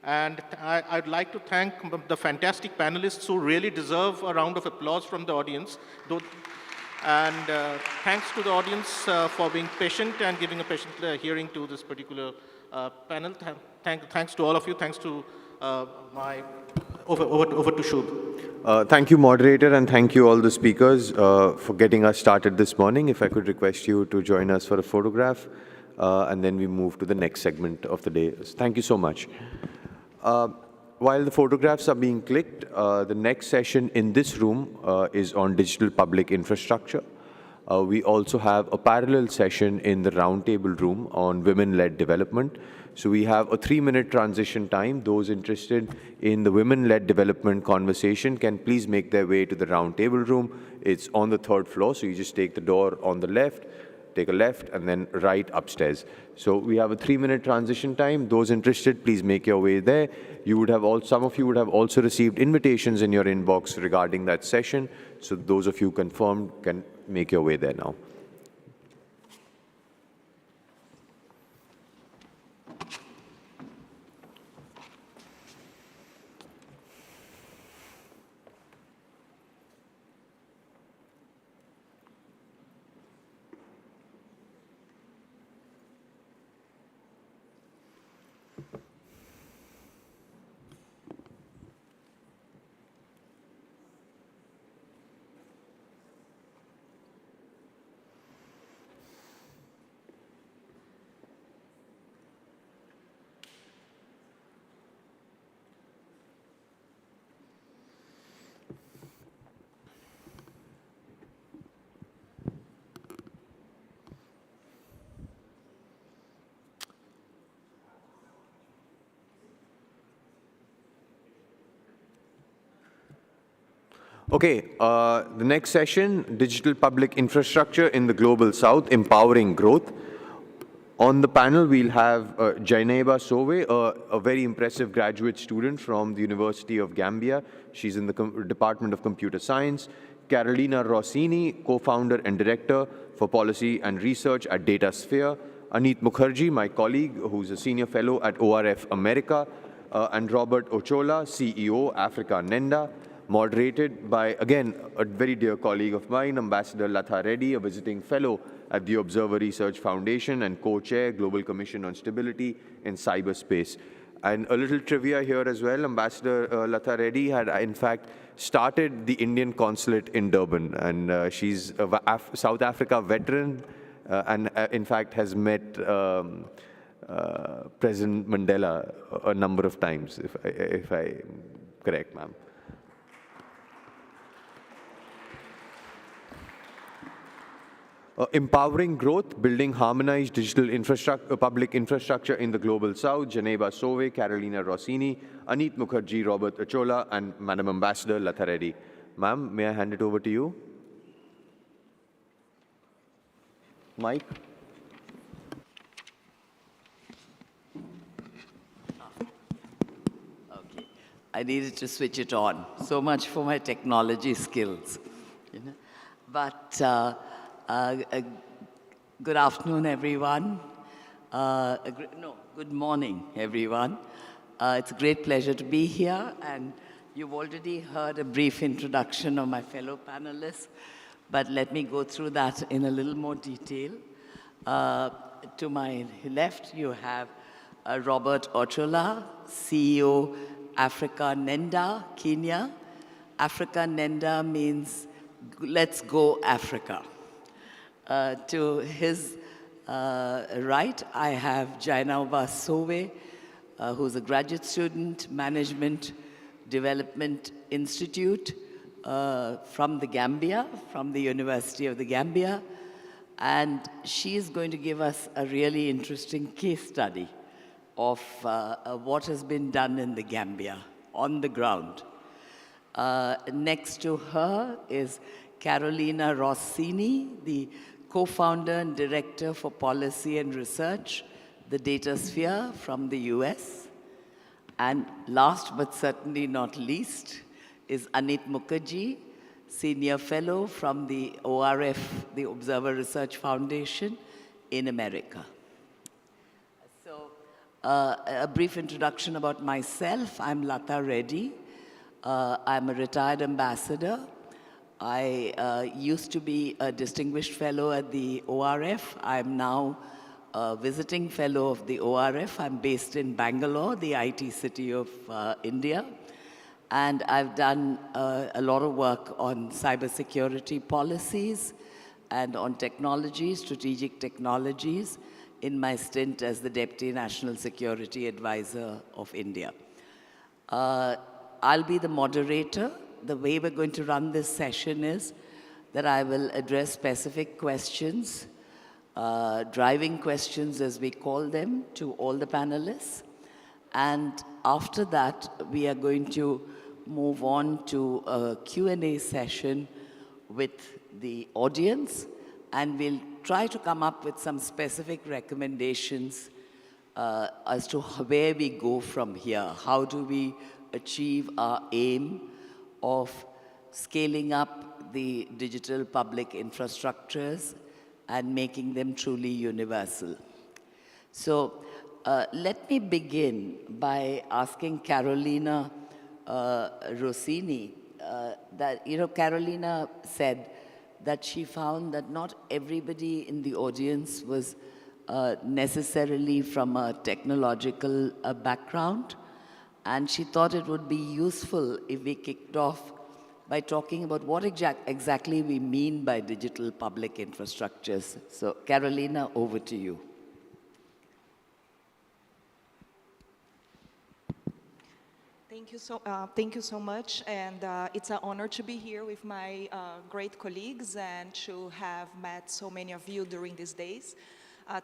And I'd like to thank the fantastic panelists who really deserve a round of applause from the audience. And thanks to the audience for being patient and giving a patient hearing to this particular panel. Thanks to all of you. Thanks to over to Shubh. Thank you, moderator, and thank you all the speakers for getting us started this morning. If I could request you to join us for a photograph, and then we move to the next segment of the day. Thank you so much. While the photographs are being clicked, the next session in this room is on digital public infrastructure. We also have a parallel session in the roundtable room on women-led development. So we have a 3-minute transition time. Those interested in the women-led development conversation can please make their way to the roundtable room. It's on the 3rd floor, so you just take the door on the left, take a left, and then right upstairs. So we have a 3-minute transition time. Those interested, please make your way there. Some of you would have also received invitations in your inbox regarding that session. So those of you confirmed can make your way there now. Okay, the next session, Digital Public Infrastructure in the Global South, Empowering Growth. On the panel, we'll have Jaineba Sowe, a very impressive graduate student from the University of Gambia. She's in the Department of Computer Science. Carolina Rossini, co-founder and director for policy and research at DataSphere. Aneet Mukherjee, my colleague, who's a senior fellow at ORF America. And Robert Ochola, CEO, Africa Nenda. Moderated by, again, a very dear colleague of mine, Ambassador Latha Reddy, a visiting fellow at the Observer Research Foundation and co-chair, Global Commission on Stability in Cyberspace. And a little trivia here as well, Ambassador Latha Reddy had, in fact, started the Indian consulate in Durban, and she's a South Africa veteran, and in fact has met President Mandela a number of times, if I'm correct, ma'am. Empowering growth, building harmonized digital infrastructure, public infrastructure in the Global South, Jaineba Sowe, Carolina Rossini, Aneet Mukherjee, Robert Ochola, and Madam Ambassador Latha Reddy. Ma'am, may I hand it over to you? Mike? Okay, I needed to switch it on. So much for my technology skills. You know? But good afternoon, everyone. Good morning, everyone. It's a great pleasure to be here, and you've already heard a brief introduction of my fellow panelists, but let me go through that in a little more detail. To my left, you have Robert Ochola, CEO, Africa Nenda, Kenya. Africa Nenda means let's go Africa. To his right, I have Jaineba Sowe, who's a graduate student, Management Development Institute from the Gambia, from the University of the Gambia. And she's going to give us a really interesting case study of what has been done in the Gambia on the ground. Next to her is Carolina Rossini, the co-founder and director for policy and research, the DataSphere from the US. And last but certainly not least is Aneet Mukherjee, senior fellow from the ORF, the Observer Research Foundation in America. So a brief introduction about myself. I'm Latha Reddy. I'm a retired ambassador. I used to be a distinguished fellow at the ORF. I'm now a visiting fellow of the ORF. I'm based in Bangalore, the IT city of India. And I've done a lot of work on cybersecurity policies and on technology, strategic technologies, in my stint as the Deputy National Security Advisor of India. I'll be the moderator. The way we're going to run this session is that I will address specific questions, driving questions as we call them, to all the panelists. And after that, we are going to move on to a Q&A session with the audience, and we'll try to come up with some specific recommendations as to where we go from here. How do we achieve our aim of scaling up the digital public infrastructures and making them truly universal? So let me begin by asking Carolina Rossini that, Carolina said that she found that not everybody in the audience was necessarily from a technological background. And she thought it would be useful if we kicked off by talking about what exactly we mean by digital public infrastructures. So, Carolina, over to you. Thank you so much, and it's an honor to be here with my great colleagues and to have met so many of you during these days.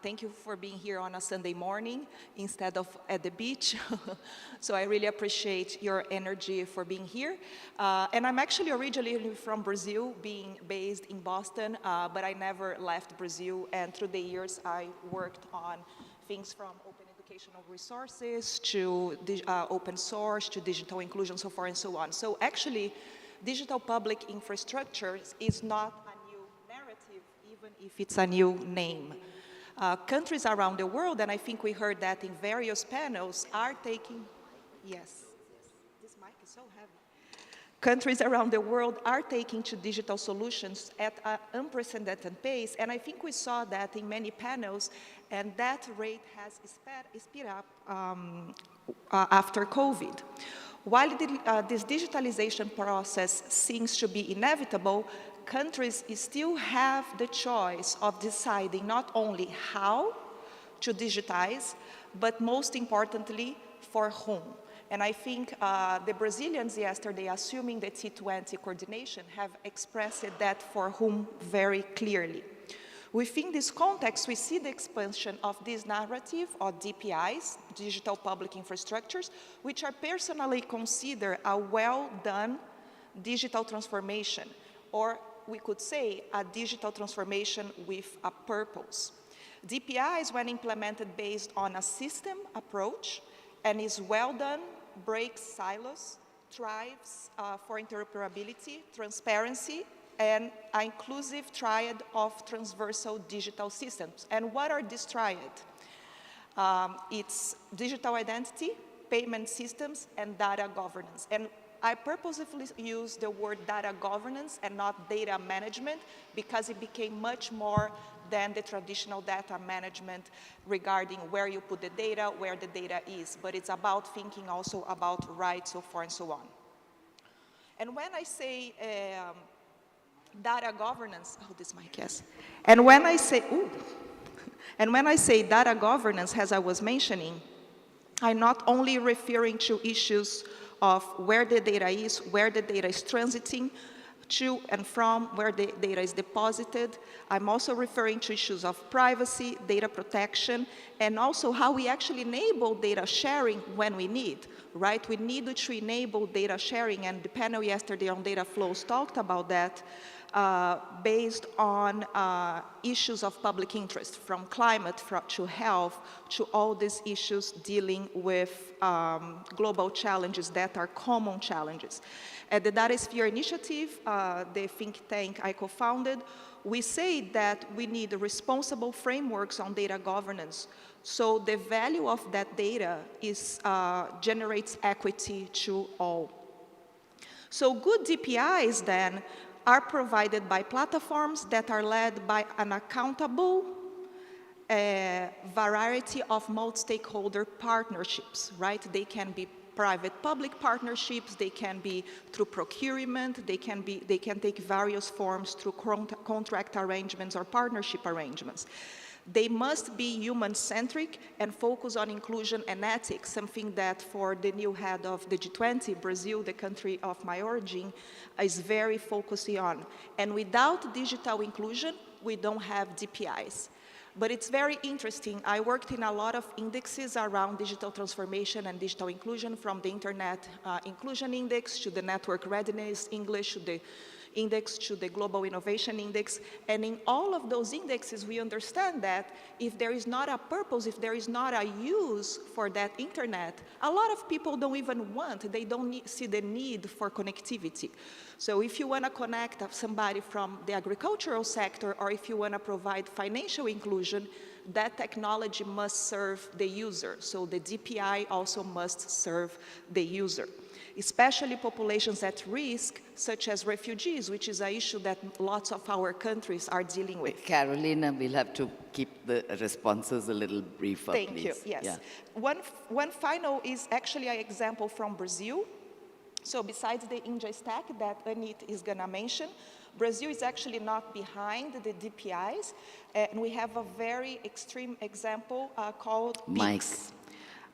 Thank you for being here on a Sunday morning instead of at the beach. So I really appreciate your energy for being here. And I'm actually originally from Brazil, being based in Boston, but I never left Brazil. And through the years, I worked on things from open educational resources to open source to digital inclusion, so forth and so on. So actually, digital public infrastructure is not a new narrative, even if it's a new name. Countries around the world, and I think we heard that in various panels, are taking, yes, this mic is so heavy. Countries around the world are taking to digital solutions at an unprecedented pace, and I think we saw that in many panels, and that rate has sped up after COVID. While this digitalization process seems to be inevitable, countries still have the choice of deciding not only how to digitize, but most importantly, for whom. And I think the Brazilians yesterday, assuming the T20 coordination, have expressed that for whom very clearly. Within this context, we see the expansion of this narrative of DPIs, digital public infrastructures, which are personally considered a well-done digital transformation, or we could say a digital transformation with a purpose. DPIs, when implemented based on a system approach and is well done, breaks silos, thrives for interoperability, transparency, and an inclusive triad of transversal digital systems. And what are these triad? It's digital identity, payment systems, and data governance. And I purposefully use the word data governance and not data management because it became much more than the traditional data management regarding where you put the data, where the data is. But it's about thinking also about rights, so forth and so on. And when I say data governance, oh, this mic, yes. And when I say, and when I say data governance, as I was mentioning, I'm not only referring to issues of where the data is, where the data is transiting to and from, where the data is deposited. I'm also referring to issues of privacy, data protection, and also how we actually enable data sharing when we need, right? We need to enable data sharing, and the panel yesterday on data flows talked about that, based on issues of public interest, from climate to health, to all these issues dealing with global challenges that are common challenges. At the DataSphere Initiative, the think tank I co-founded, we say that we need responsible frameworks on data governance. So the value of that data is, generates equity to all. So good DPIs then are provided by platforms that are led by an accountable variety of multi-stakeholder partnerships, right? They can be private-public partnerships, they can be through procurement, they can take various forms through contract arrangements or partnership arrangements. They must be human-centric and focus on inclusion and ethics, something that for the new head of the G20, Brazil, the country of my origin, is very focusing on. And without digital inclusion, we don't have DPIs. But it's very interesting. I worked in a lot of indexes around digital transformation and digital inclusion, from the Internet Inclusion Index to the Network Readiness English to the Index to the Global Innovation Index. And in all of those indexes, we understand that if there is not a purpose, if there is not a use for that internet, a lot of people don't even want, they don't see the need for connectivity. So if you want to connect somebody from the agricultural sector, or if you want to provide financial inclusion, that technology must serve the user. So the DPI also must serve the user, especially populations at risk, such as refugees, which is an issue that lots of our countries are dealing with. Carolina, we'll have to keep the responses a little briefer, please. Thank you, yes. Yeah. One final is actually an example from Brazil. So besides the India stack that Anit is gonna mention, Brazil is actually not behind the DPIs, and we have a very extreme example called PIX.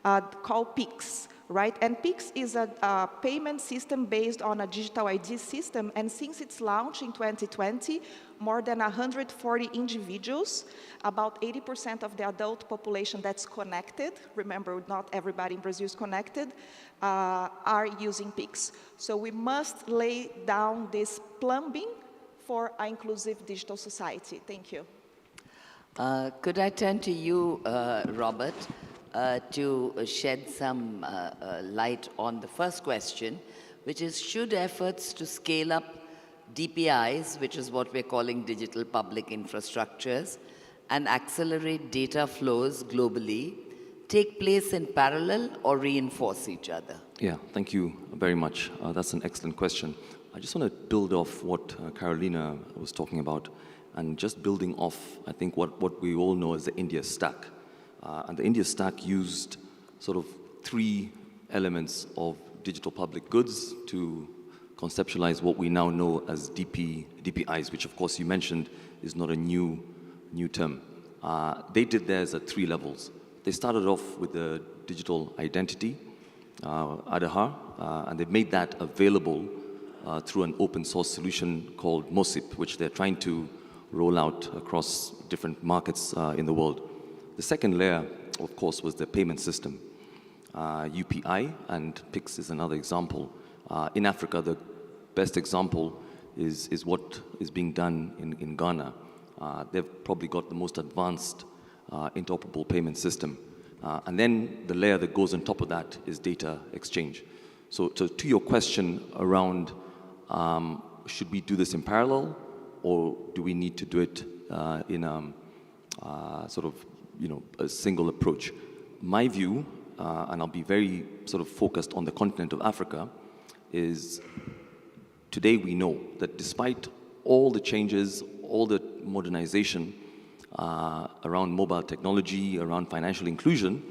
Called PIX, right? And PIX is a payment system based on a digital ID system, and since its launch in 2020, more than 140 individuals, about 80% of the adult population that's connected, remember not everybody in Brazil is connected, are using PIX. So we must lay down this plumbing for an inclusive digital society. Thank you. Could I turn to you, Robert, to shed some light on the first question, which is, should efforts to scale up DPIs, which is what we're calling digital public infrastructures, and accelerate data flows globally, take place in parallel or reinforce each other? Yeah, thank you very much. That's an excellent question. I just want to build off what Carolina was talking about, and just building off, I think, what we all know as the India stack. And the India stack used sort of 3 elements of digital public goods to conceptualize what we now know as DPIs, which of course you mentioned is not a new term. They did theirs at 3 levels. They started off with the digital identity, Aadhaar, and they've made that available through an open source solution called MOSIP, which they're trying to roll out across different markets in the world. The second layer, of course, was the payment system, UPI, and PIX is another example. In Africa, the best example is what is being done in Ghana. They've probably got the most advanced interoperable payment system. And then the layer that goes on top of that is data exchange. So to your question around should we do this in parallel, or do we need to do it in sort of, a single approach? My view, and I'll be very sort of focused on the continent of Africa, is today we know that despite all the changes, all the modernization around mobile technology, around financial inclusion,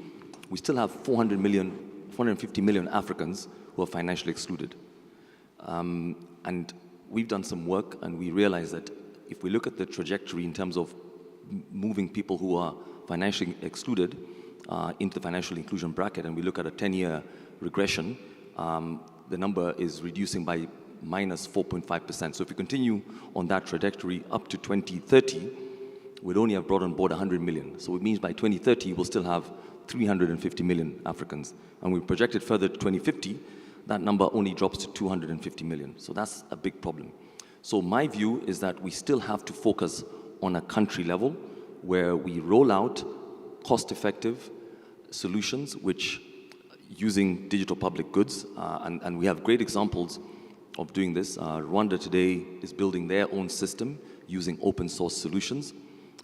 we still have 450 million Africans who are financially excluded. And we've done some work, and we realize that if we look at the trajectory in terms of moving people who are financially excluded into the financial inclusion bracket, and we look at a 10-year regression, the number is reducing by minus 4.5%. So if we continue on that trajectory up to 2030, we'd only have brought on board 100 million. So it means by 2030, we'll still have 350 million Africans. And we project it further to 2050, that number only drops to 250 million. So that's a big problem. So my view is that we still have to focus on a country level where we roll out cost-effective solutions which using digital public goods, and we have great examples of doing this. Rwanda today is building their own system using open source solutions,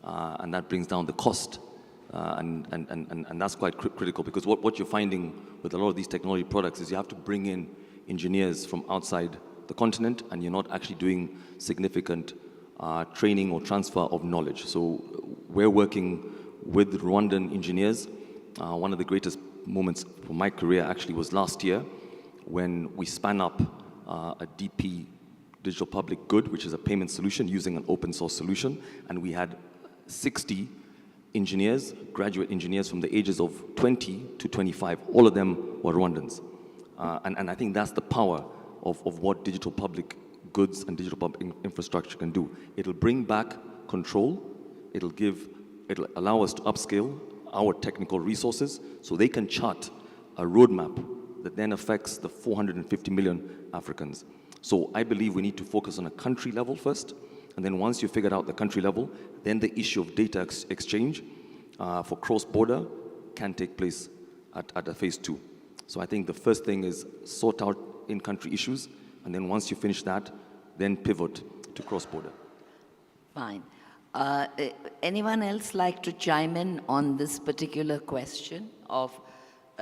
and that brings down the cost. And that's quite critical, because what you're finding with a lot of these technology products is you have to bring in engineers from outside the continent, and you're not actually doing significant training or transfer of knowledge. So we're working with Rwandan engineers. One of the greatest moments for my career actually was last year when we span up a DP, digital public good, which is a payment solution using an open source solution, and we had 60 engineers, graduate engineers from the ages of 20 to 25. All of them were Rwandans. And I think that's the power of what digital public goods and digital public infrastructure can do. It'll bring back control. It'll allow us to upscale our technical resources so they can chart a roadmap that then affects the 450 million Africans. So I believe we need to focus on a country level first, and then once you figured out the country level, then the issue of data exchange for cross-border can take place at a phase 2. So I think the first thing is sort out in-country issues, and then once you finish that, then pivot to cross-border. Fine. Anyone else like to chime in on this particular question of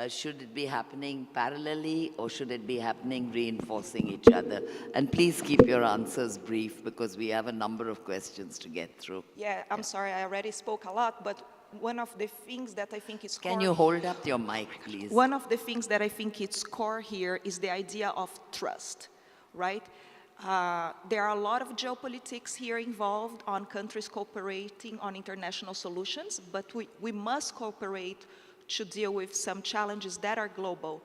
should it be happening parallelly or should it be happening reinforcing each other? And please keep your answers brief because we have a number of questions to get through. Yeah, I'm sorry, I already spoke a lot, but one of the things that I think is core... Can you hold up your mic, please? One of the things that I think is core here is the idea of trust, right? There are a lot of geopolitics here involved on countries cooperating on international solutions, but we must cooperate to deal with some challenges that are global.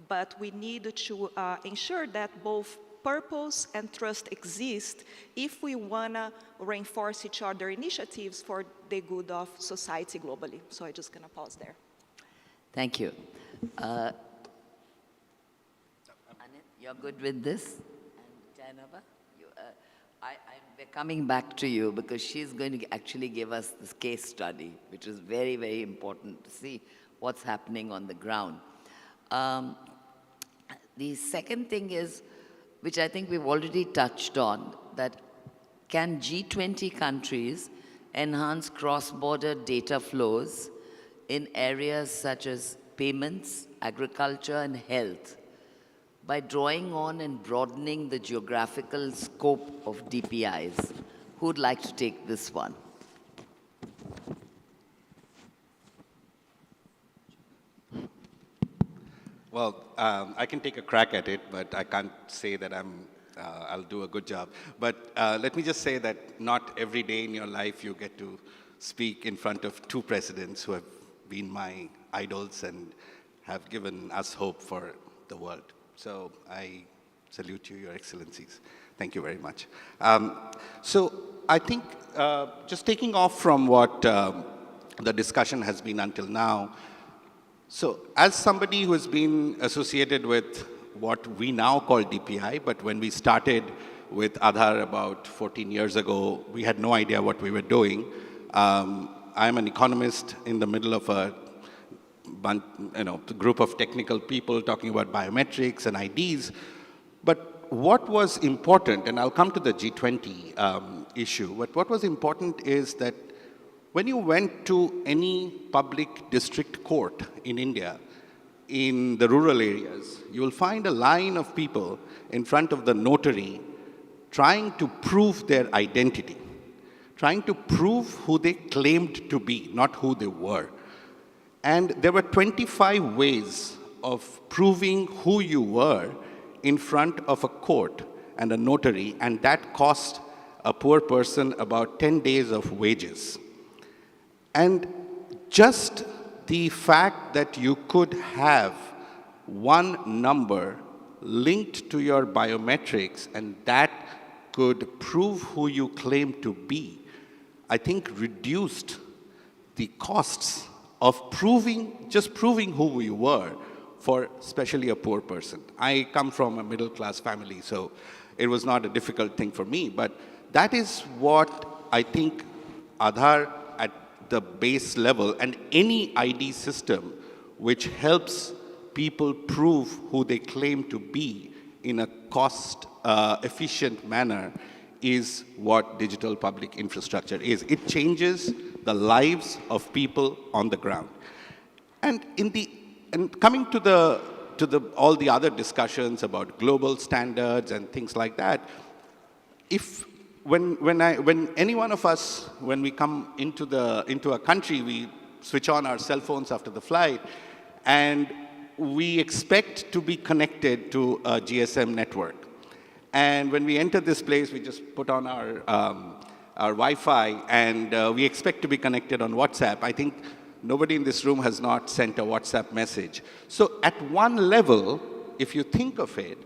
but we need to ensure that both purpose and trust exist if we want to reinforce each other initiatives for the good of society globally. So I'm just going to pause there. Thank you. Anit, you're good with this? And Jainaba, we're coming back to you because she's going to actually give us this case study, which is very, very important to see what's happening on the ground. The second thing is, which I think we've already touched on, that can G20 countries enhance cross-border data flows in areas such as payments, agriculture, and health by drawing on and broadening the geographical scope of DPIs? Who would like to take this one? Well, I can take a crack at it, but I can't say that I'll do a good job. But let me just say that not every day in your life you get to speak in front of two presidents who have been my idols and have given us hope for the world. So I salute you, Your Excellencies. Thank you very much. So I think just taking off from what the discussion has been until now, so as somebody who has been associated with what we now call DPI, but when we started with Aadhaar about 14 years ago, we had no idea what we were doing. I'm an economist in the middle of a group of technical people talking about biometrics and IDs. But what was important, and I'll come to the G20 issue, but what was important is that when you went to any public district court in India, in the rural areas, you will find a line of people in front of the notary trying to prove their identity, trying to prove who they claimed to be, not who they were. And there were 25 ways of proving who you were in front of a court and a notary, and that cost a poor person about 10 days of wages. And just the fact that you could have one number linked to your biometrics and that could prove who you claim to be, I think reduced the costs of just proving who you were for especially a poor person. I come from a middle-class family, so it was not a difficult thing for me, but that is what I think Aadhaar at the base level and any ID system which helps people prove who they claim to be in a cost-efficient manner is what digital public infrastructure is. It changes the lives of people on the ground. And coming to all the other discussions about global standards and things like that, when any one of us, when we come into a country, we switch on our cell phones after the flight, and we expect to be connected to a GSM network. And when we enter this place, we just put on our Wi-Fi, and we expect to be connected on WhatsApp. I think nobody in this room has not sent a WhatsApp message. So at one level, if you think of it,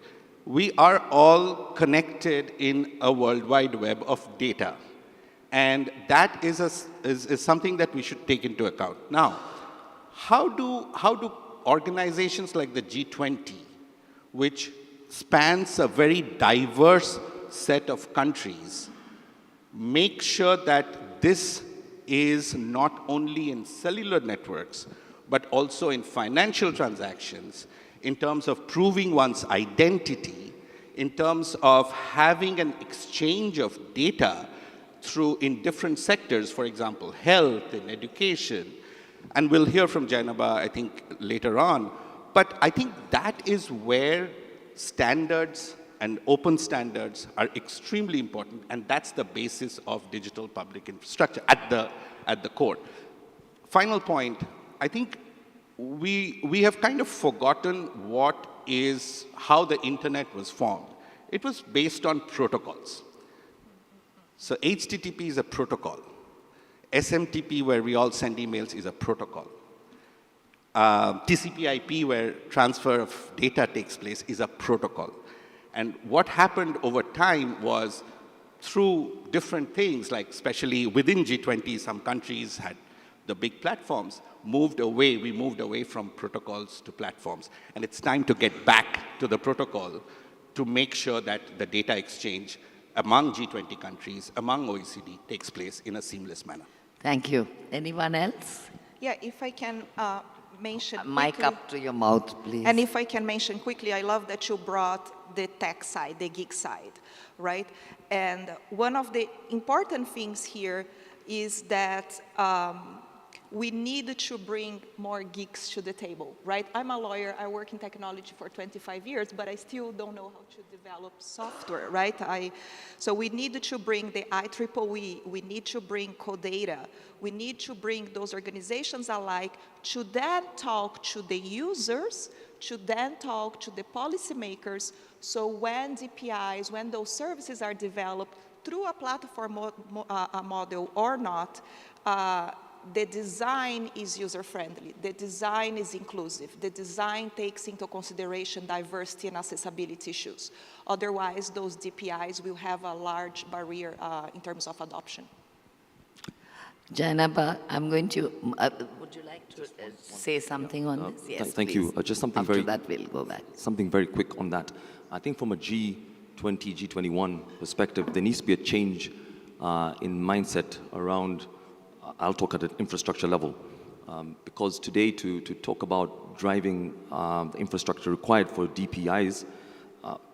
we are all connected in a World Wide Web of data. And that is something that we should take into account. Now, how do organizations like the G20, which spans a very diverse set of countries, make sure that this is not only in cellular networks, but also in financial transactions, in terms of proving one's identity, in terms of having an exchange of data in different sectors, for example, health and education. And we'll hear from Jainaba, I think, later on. But I think that is where standards and open standards are extremely important, and that's the basis of digital public infrastructure at the core. Final point, I think we have kind of forgotten how the internet was formed. It was based on protocols. So HTTP is a protocol. SMTP, where we all send emails, is a protocol. TCP/IP, where transfer of data takes place, is a protocol. And what happened over time was through different things, like especially within G20, some countries had the big platforms, we moved away from protocols to platforms. And it's time to get back to the protocol to make sure that the data exchange among G20 countries, among OECD, takes place in a seamless manner. Thank you. Anyone else? Yeah, if I can mention Mic quickly, up to your mouth, please. and if I can mention quickly, I love that you brought the tech side, the geek side, right? And one of the important things here is that we need to bring more geeks to the table, right? I'm a lawyer, I work in technology for 25 years, but I still don't know how to develop software, right? So we need to bring the IEEE, we need to bring CODATA, we need to bring those organizations alike to then talk to the users, to then talk to the policymakers, so when DPIs, when those services are developed through a platform model or not, the design is user-friendly, the design is inclusive, the design takes into consideration diversity and accessibility issues. Otherwise, those DPIs will have a large barrier in terms of adoption. Jainaba, I'm going to, would you like to say something on this? Yes, Thank please. you. Just something After that, we'll go back. Something very quick on that. I think from a G20, G21 perspective, there needs to be a change in mindset around, I'll talk at an infrastructure level. Because today, to talk about driving the infrastructure required for DPIs,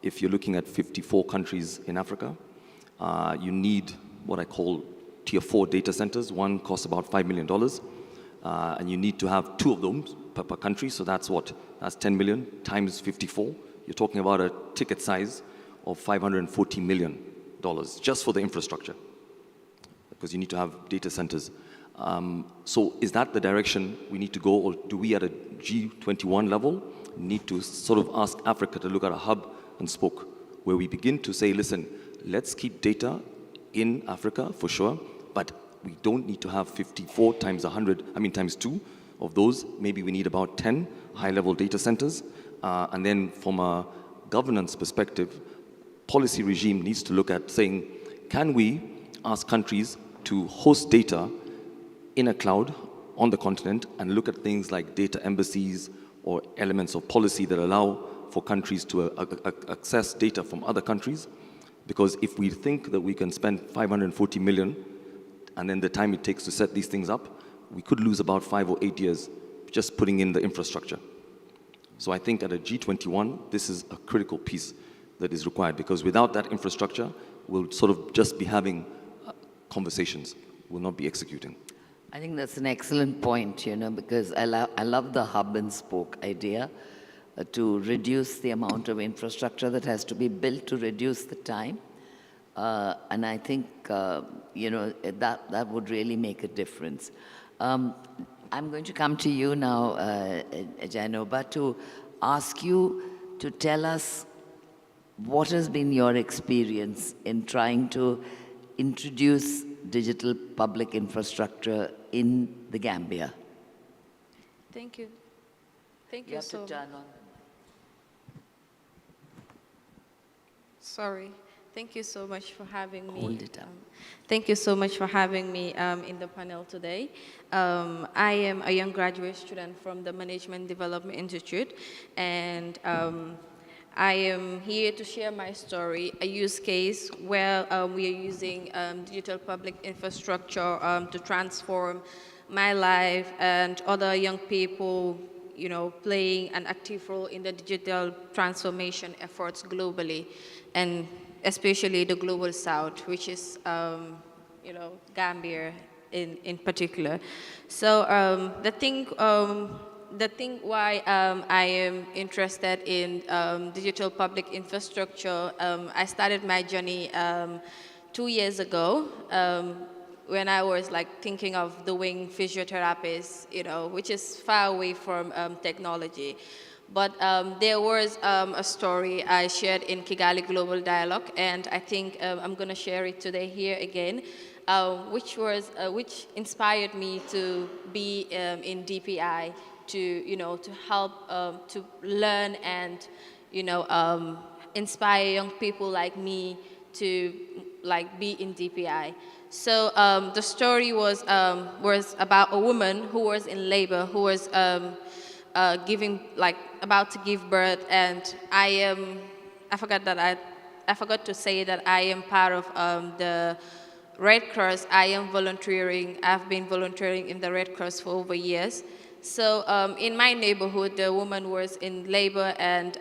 if you're looking at 54 countries in Africa, you need what I call tier 4 data centers. One costs about $5 million. And you need to have 2 of them per country. So that's what? That's 10 million times 54. You're talking about a ticket size of $540 million just for the infrastructure, because you need to have data centers. So is that the direction we need to go, or do we at a G21 level need to sort of ask Africa to look at a hub and spoke, where we begin to say, listen, let's keep data in Africa for sure, but we don't need to have 54 times 100, times 2 of those. Maybe we need about 10 high-level data centers. And then from a governance perspective, policy regime needs to look at saying, can we ask countries to host data in a cloud on the continent and look at things like data embassies or elements of policy that allow for countries to access data from other countries? Because if we think that we can spend 540 million and then the time it takes to set these things up, we could lose about 5 or 8 years just putting in the infrastructure. So I think at a G21, this is a critical piece that is required, because without that infrastructure, we'll sort of just be having conversations, we'll not be executing. I think that's an excellent point, because I love the hub and spoke idea to reduce the amount of infrastructure that has to be built to reduce the time. And I think, that would really make a difference. I'm going to come to you now, Jainaba, to ask you to tell us what has been your experience in trying to introduce digital public infrastructure in the Gambia. Thank you. Thank you, You have so to turn on. Sorry. Thank you so much for having me. Hold it up. Thank you so much for having me in the panel today. I am a young graduate student from the Management Development Institute, and I am here to share my story, a use case where we are using digital public infrastructure to transform my life and other young people, playing an active role in the digital transformation efforts globally, and especially the Global South, which is, Gambia in particular. So the thing why I am interested in digital public infrastructure, I started my journey 2 years ago when I was thinking of doing physiotherapies, which is far away from technology. But there was a story I shared in Kigali Global Dialogue, and I think I'm going to share it today here again, which inspired me to be in DPI, to, you know, to help to learn and, you know, inspire young people like me to like be in DPI. So the story was about a woman who was in labor, who was about to give birth, and I forgot to say that I am part of the Red Cross. I've been volunteering in the Red Cross for over years. So in my neighborhood, the woman was in labor and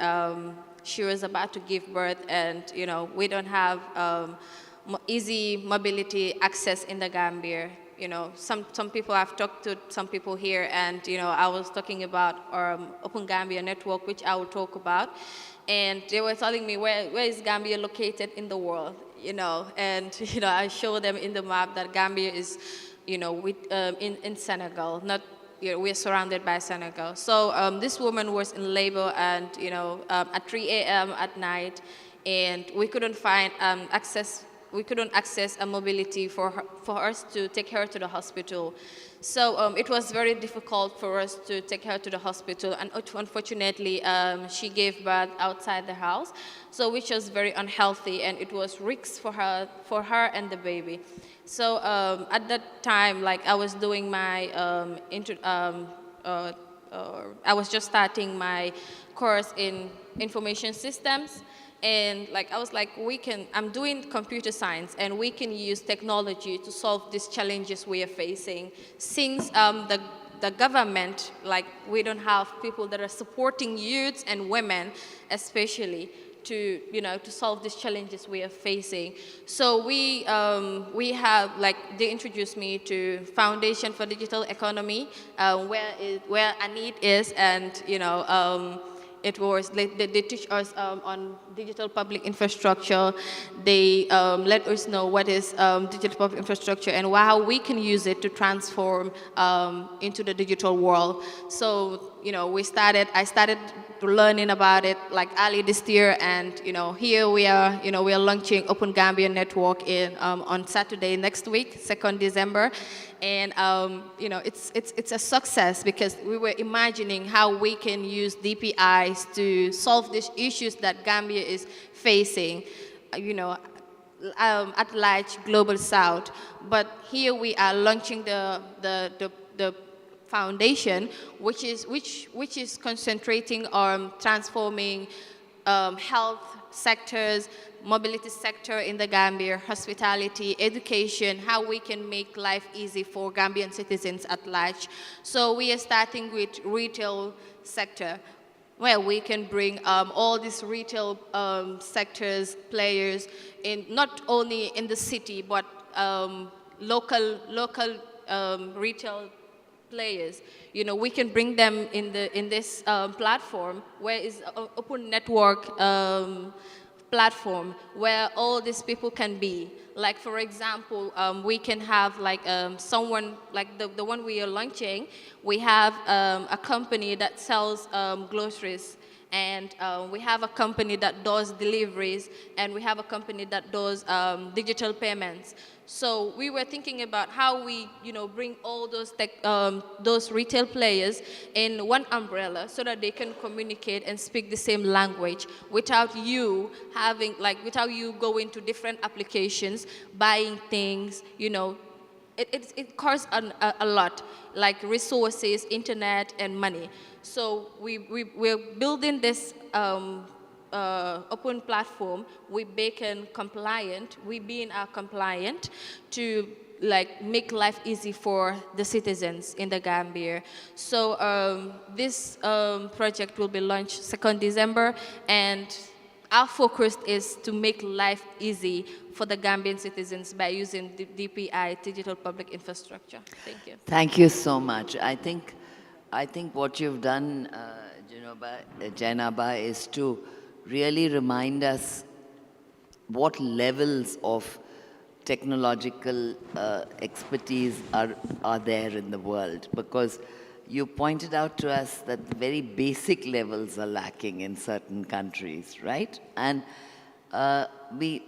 she was about to give birth, and you know, we don't have easy mobility access in the Gambia. You know, some people, I've talked to some people here, and you know, I was talking about Open Gambia Network, which I will talk about, and they were telling me where is Gambia located in the world, you know, and you know, I showed them in the map that Gambia is, you know, in Senegal, not, you know, we're surrounded by Senegal. So this woman was in labor, and you know, at 3 a.m. at night, and we couldn't find access. We couldn't access a mobility for us to take her to the hospital. So it was very difficult for us to take her to the hospital, and unfortunately, she gave birth outside the house, so which was very unhealthy, and it was risks for her and the baby. So at that time, like I was doing my I was just starting my course in information systems. And like I was like, I'm doing computer science, and we can use technology to solve these challenges we are facing. Since the government, like we don't have people that are supporting youths and women, especially to, you know, to solve these challenges we are facing. So we have, like, they introduced me to Foundation for Digital Economy, where ANID is, and you know. They teach us on digital public infrastructure. They let us know what is digital public infrastructure and how we can use it to transform into the digital world. So, you know, I started learning about it like early this year, and you know, here we are, you know, we are launching Open Gambia Network on Saturday next week, 2nd December. And you know, it's a success because we were imagining how we can use DPIs to solve these issues that Gambia is facing, you know, at large global south. But here we are launching the foundation, which is concentrating on transforming health sectors, mobility sector in the Gambia, hospitality, education, how we can make life easy for Gambian citizens at large. So we are starting with retail sector, where we can bring all these retail sectors, players, in not only in the city, but local retail players. You know, we can bring them in this platform, where is open network platform where all these people can be. Like, for example, we can have like someone, like the one we are launching, we have a company that sells groceries, and we have a company that does deliveries, and we have a company that does digital payments. So we were thinking about how we, you know, bring all those retail players in one umbrella so that they can communicate and speak the same language without you having, like, without you going to different applications, buying things, you know. It costs a lot, like resources, internet, and money. So we're building this open platform. We being compliant to like make life easy for the citizens in the Gambia. So this project will be launched 2nd December, and our focus is to make life easy for the Gambian citizens by using the DPI, digital public infrastructure. Thank you. Thank you so much. I think what you've done, Jainaba, is to really remind us what levels of technological expertise are there in the world, because you pointed out to us that the very basic levels are lacking in certain countries, right? And we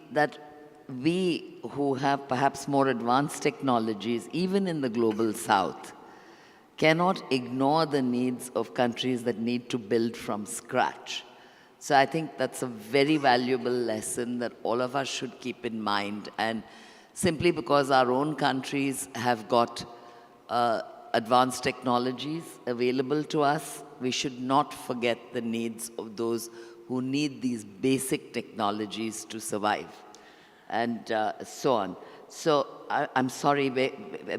who have perhaps more advanced technologies, even in the global south, cannot ignore the needs of countries that need to build from scratch. So I think that's a very valuable lesson that all of us should keep in mind. And simply because our own countries have got advanced technologies available to us, we should not forget the needs of those who need these basic technologies to survive, and so on. So I'm sorry,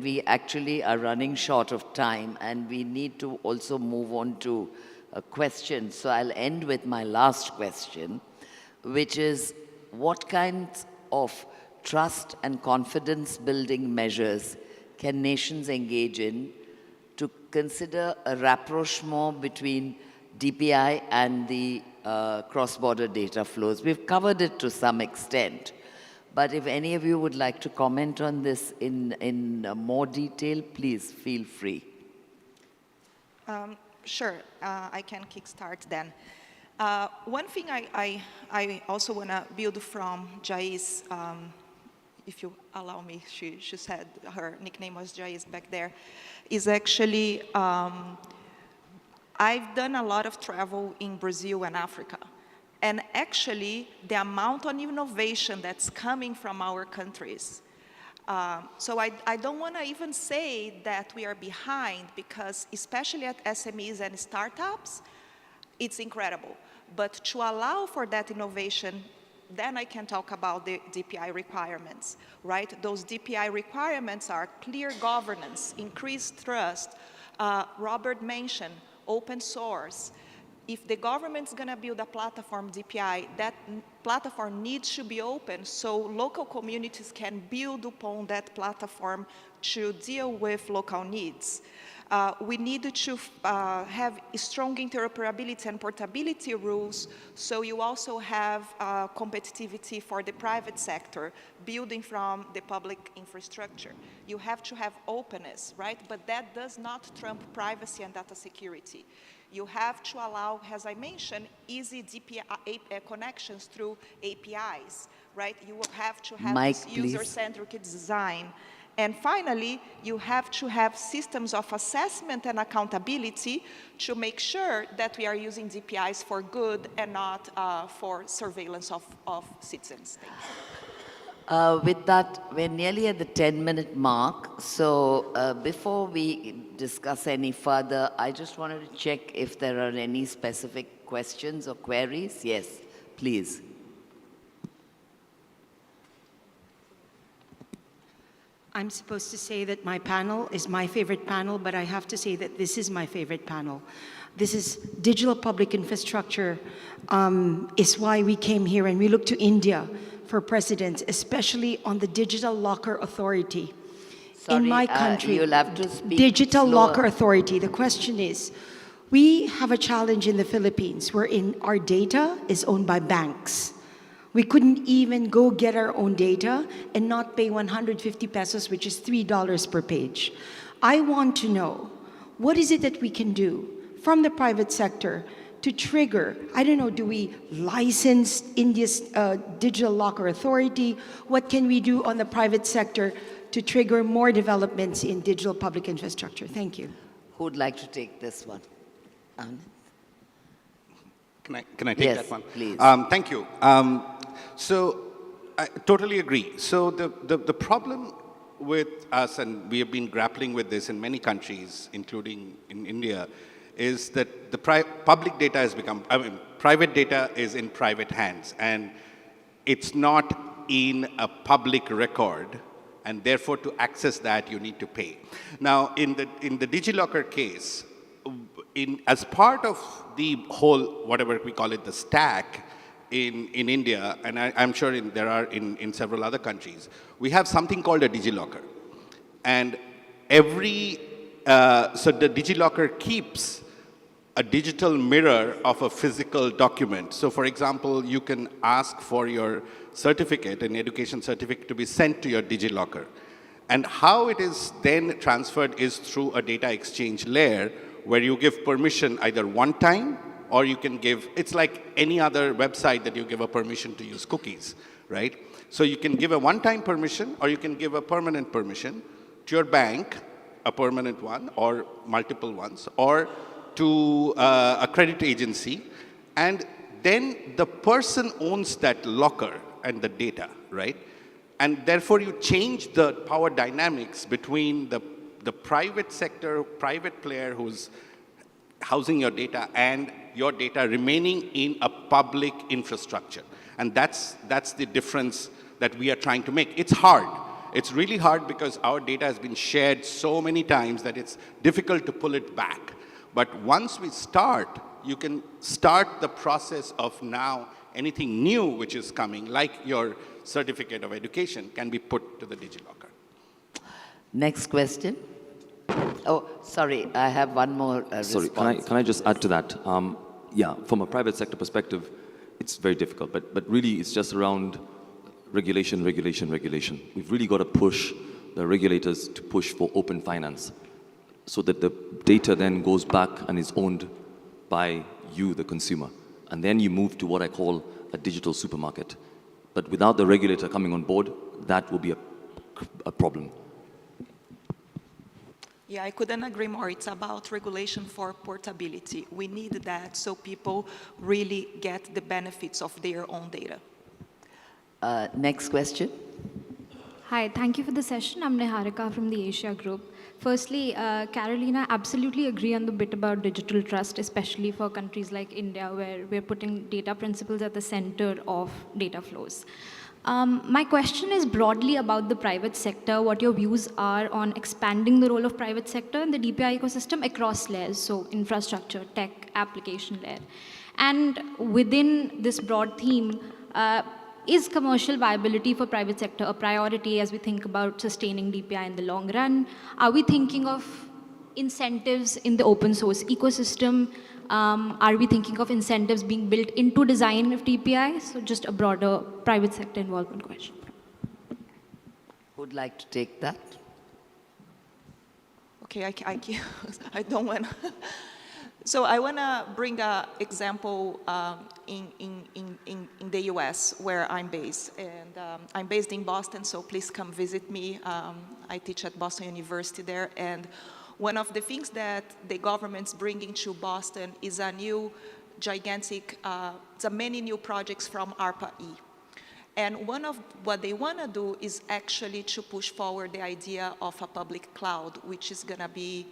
we actually are running short of time, and we need to also move on to a question. So I'll end with my last question, which is, what kinds of trust and confidence building measures can nations engage in to consider a rapprochement between DPI and the cross-border data flows? We've covered it to some extent, but if any of you would like to comment on this in more detail, please feel free. Sure, I can kickstart then. One thing I also want to build from Jais, if you allow me, she said her nickname was Jais back there, is actually, I've done a lot of travel in Brazil and Africa. And actually, the amount of innovation that's coming from our countries. So I don't want to even say that we are behind, because especially at SMEs and startups, it's incredible. But to allow for that innovation, then I can talk about the DPI requirements, right? Those DPI requirements are clear governance, increased trust. Robert mentioned open source. If the government's going to build a platform, DPI, that platform needs to be open so local communities can build upon that platform to deal with local needs. We need to have strong interoperability and portability rules, so you also have competitivity for the private sector, building from the public infrastructure. You have to have openness, right? But that does not trump privacy and data security. You have to allow, as I mentioned, easy DPI connections through APIs, right? You will have to have this user-centric design. And finally, you have to have systems of assessment and accountability to make sure that we are using DPIs for good and not for surveillance of citizens. With that, we're nearly at the 10-minute mark. So before we discuss any further, I just wanted to check if there are any specific questions or queries. Yes, please. I'm supposed to say that my panel is my favorite panel, but I have to say that this is my favorite panel. This is digital public infrastructure is why we came here, and we look to India for precedents, especially on the Digital Locker Authority. Sorry, in my country, you'll have to speak Digital slower. Locker Authority, the question is, we have a challenge in the Philippines wherein our data is owned by banks. We couldn't even go get our own data and not pay 150 pesos, which is $3 per page. I want to know, what is it that we can do from the private sector to trigger, I don't know, do we license India's Digital Locker Authority? What can we do on the private sector to trigger more developments in digital public infrastructure? Thank you. Who would like to take this one? Can I take yes, that one? Please. Thank you. So I totally agree. So the problem with us, and we have been grappling with this in many countries, including in India, is that the public data has become, private data is in private hands, and it's not in a public record, and therefore to access that you need to pay. Now, in the DigiLocker case, as part of the whole, whatever we call it, the stack in India, and I'm sure there are in several other countries, we have something called a DigiLocker. And so the DigiLocker keeps a digital mirror of a physical document. So for example, you can ask for your certificate, an education certificate, to be sent to your DigiLocker. And how it is then transferred is through a data exchange layer where you give permission either one time, or you can give, it's like any other website that you give a permission to use cookies, right? So you can give a one-time permission, or you can give a permanent permission to your bank, a permanent one or multiple ones, or to a credit agency, and then the person owns that locker and the data, right? And therefore you change the power dynamics between the private sector, private player who's housing your data and your data remaining in a public infrastructure. And that's the difference that we are trying to make. It's hard. It's really hard because our data has been shared so many times that it's difficult to pull it back. But once we start, you can start the process of now anything new which is coming, like your certificate of education, can be put to the DigiLocker. Next question. Oh, sorry, I have one more Sorry, response. can I just add to that? Yeah, from a private sector perspective, it's very difficult, but really it's just around regulation, regulation, regulation. We've really got to push the regulators to push for open finance so that the data then goes back and is owned by you, the consumer. And then you move to what I call a digital supermarket. But without the regulator coming on board, that will be a problem. Yeah, I couldn't agree more. It's about regulation for portability. We need that so people really get the benefits of their own data. Next question. Hi, thank you for the session. I'm Niharika from the Asia Group. Firstly, Carolina, absolutely agree on the bit about digital trust, especially for countries like India, where we're putting data principles at the center of data flows. My question is broadly about the private sector, what your views are on expanding the role of private sector in the DPI ecosystem across layers, so infrastructure, tech, application layer. And within this broad theme, is commercial viability for private sector a priority as we think about sustaining DPI in the long run? Are we thinking of incentives in the open source ecosystem? Are we thinking of incentives being built into design of DPI? So just a broader private sector involvement question. Who'd like to take that? Okay, I don't want to. So I want to bring an example in the US where I'm based. And I'm based in Boston, so please come visit me. I teach at Boston University there. And one of the things that the government's bringing to Boston is a new gigantic, many new projects from ARPA-E. And one of what they want to do is actually to push forward the idea of a public cloud, which is going to be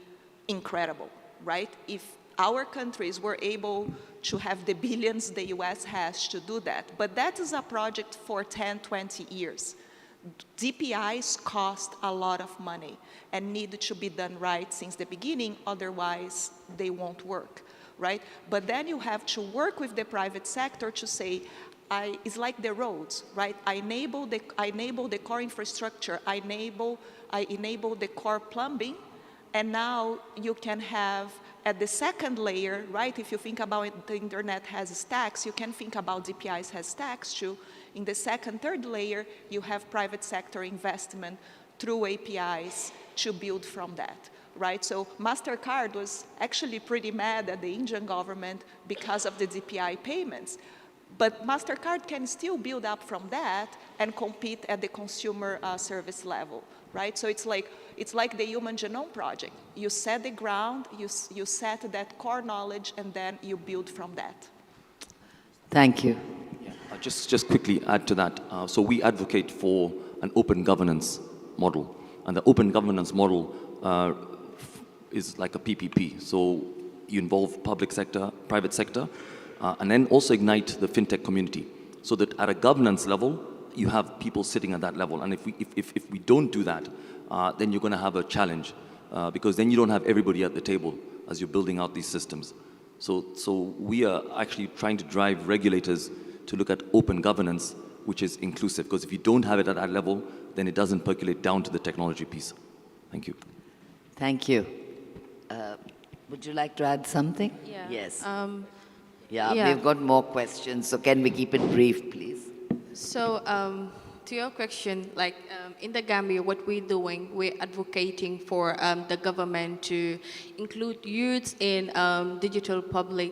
incredible, right? If our countries were able to have the billions the US has to do that. But that is a project for 10, 20 years. DPIs cost a lot of money and need to be done right since the beginning, otherwise they won't work, right? But then you have to work with the private sector to say, it's like the roads, right? I enable the core infrastructure, I enable the core plumbing, and now you can have at the second layer, right? If you think about the internet has stacks, you can think about DPIs has stacks too. In the second, third layer, you have private sector investment through APIs to build from that, right? So MasterCard was actually pretty mad at the Indian government because of the DPI payments. But MasterCard can still build up from that and compete at the consumer service level, right? So it's like the Human Genome Project. You set the ground, you set that core knowledge, and then you build from that. Thank you. Just quickly add to that. So we advocate for an open governance model. And the open governance model is like a PPP. So you involve public sector, private sector, and then also ignite the fintech community. So that at a governance level, you have people sitting at that level. And if we don't do that, then you're going to have a challenge because then you don't have everybody at the table as you're building out these systems. So we are actually trying to drive regulators to look at open governance, which is inclusive, because if you don't have it at that level, then it doesn't percolate down to the technology piece. Thank you. Thank you. Would you like to add something? Yeah. Yes. Yeah. We've got more questions, so can we keep it brief, please? So to your question, like in the Gambia, what we're doing, we're advocating for the government to include youths in digital public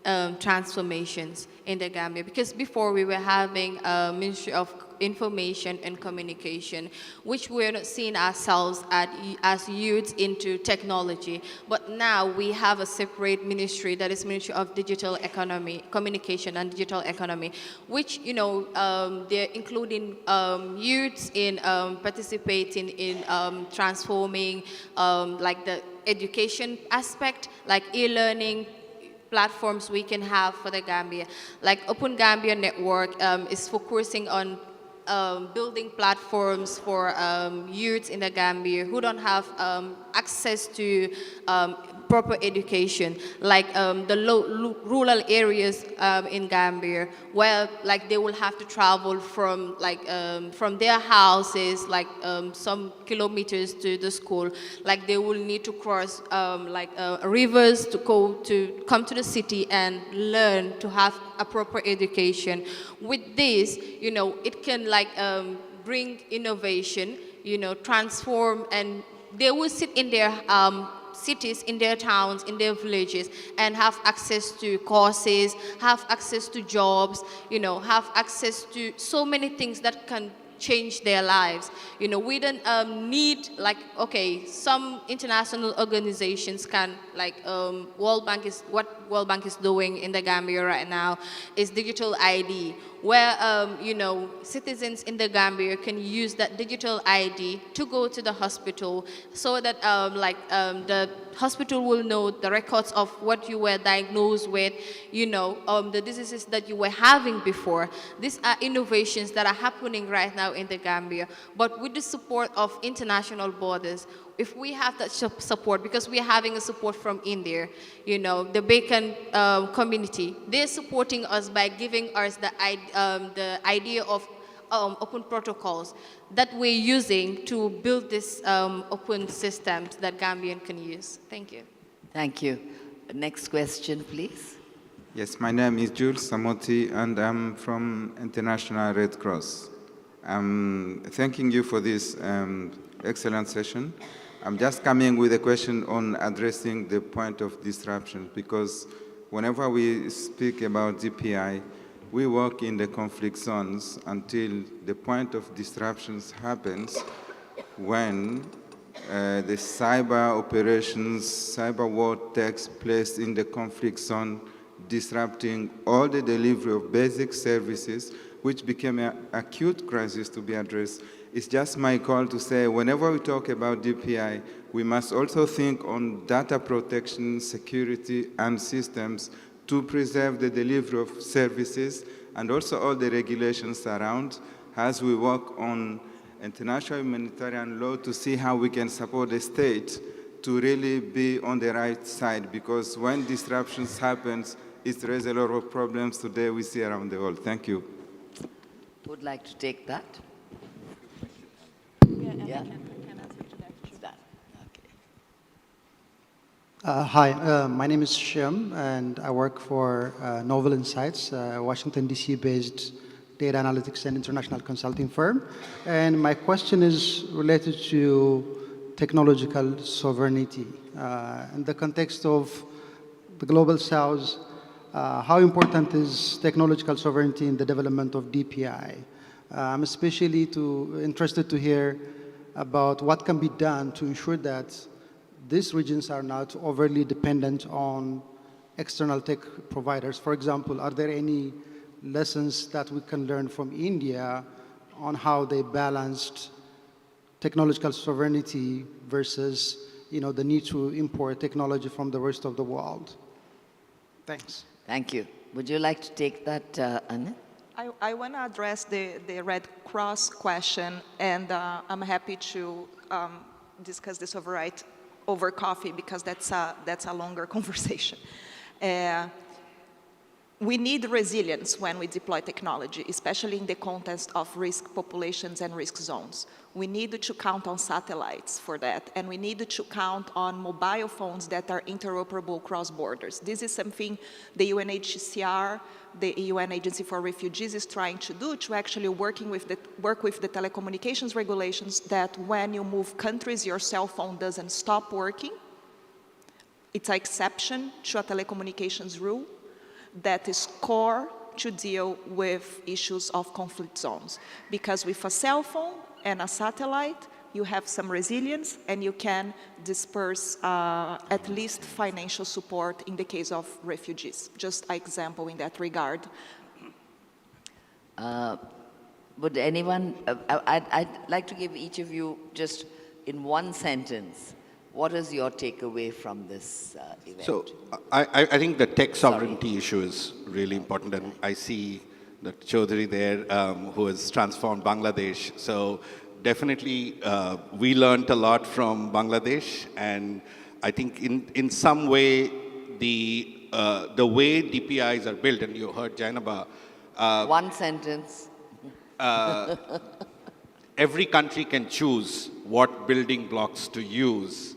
transformations in the Gambia, because before we were having a Ministry of Information and Communication, which we're not seeing ourselves as youths into technology, but now we have a separate ministry, that is Ministry of Digital Economy, Communication and Digital Economy, which, you know, they're including youths in participating in transforming like the education aspect, like e-learning platforms we can have for the Gambia. Like Open Gambia Network is focusing on building platforms for youths in the Gambia who don't have access to proper education, like the rural areas in Gambia, where like they will have to travel from from their houses, like some kilometers to the school. Like they will need to cross rivers to come to the city and learn to have a proper education. With this, you know, it can bring innovation, you know, transform, and they will sit in their cities, in their towns, in their villages, and have access to courses, have access to jobs, you know, have access to so many things that can change their lives. You know, we don't need, like, okay, some international organizations can, like World Bank is doing in the Gambia right now is digital ID, where, you know, citizens in the Gambia can use that digital ID to go to the hospital, so that the hospital will know the records of what you were diagnosed with, you know, the diseases that you were having before. These are innovations that are happening right now in the Gambia, but with the support of international borders. If we have that support, because we are having a support from India, you know, the Bacon community, they're supporting us by giving us the idea of open protocols that we're using to build this open systems that Gambian can use. Thank you. Thank you. Next question, please. Yes, my name is Jules Samoti, and I'm from International Red Cross. I'm thanking you for this excellent session. I'm just coming with a question on addressing the point of disruption, because whenever we speak about DPI, we work in the conflict zones until the point of disruptions happens when the cyber operations, cyber war takes place in the conflict zone, disrupting all the delivery of basic services, which became an acute crisis to be addressed. It's just my call to say, whenever we talk about DPI, we must also think on data protection, security, and systems to preserve the delivery of services, and also all the regulations around, as we work on international humanitarian law to see how we can support the state to really be on the right side, because when disruptions happen, it raises a lot of problems today we see around the world. Thank you. Would like to take that? Yeah. Hi, my name is Shyam, and I work for Novel Insights, Washington, D.C.-based data analytics and international consulting firm. And my question is related to technological sovereignty. In the context of the Global South, how important is technological sovereignty in the development of DPI? I'm especially interested to hear about what can be done to ensure that these regions are not overly dependent on external tech providers. For example, are there any lessons that we can learn from India on how they balanced technological sovereignty versus, you know, the need to import technology from the rest of the world? Thanks. Thank you. Would you like to take that, Anna? I want to address the Red Cross question, and I'm happy to discuss this over coffee, because that's a longer conversation. We need resilience when we deploy technology, especially in the context of risk populations and risk zones. We need to count on satellites for that, and we need to count on mobile phones that are interoperable across borders. This is something the UNHCR, the UN Agency for Refugees, is trying to do, to actually work with the telecommunications regulations, that when you move countries, your cell phone doesn't stop working. It's an exception to a telecommunications rule. that is core to deal with issues of conflict zones. Because with a cell phone and a satellite, you have some resilience and you can disperse at least financial support in the case of refugees. Just an example in that regard. Would anyone, I'd like to give each of you just in one sentence, what is your takeaway from this event? So I think the tech sovereignty issue is really important, and I see the Chaudhary there who has transformed Bangladesh. So definitely we learned a lot from Bangladesh, and I think in some way the way DPIs are built, and you heard Jainaba. One sentence. Every country can choose what building blocks to use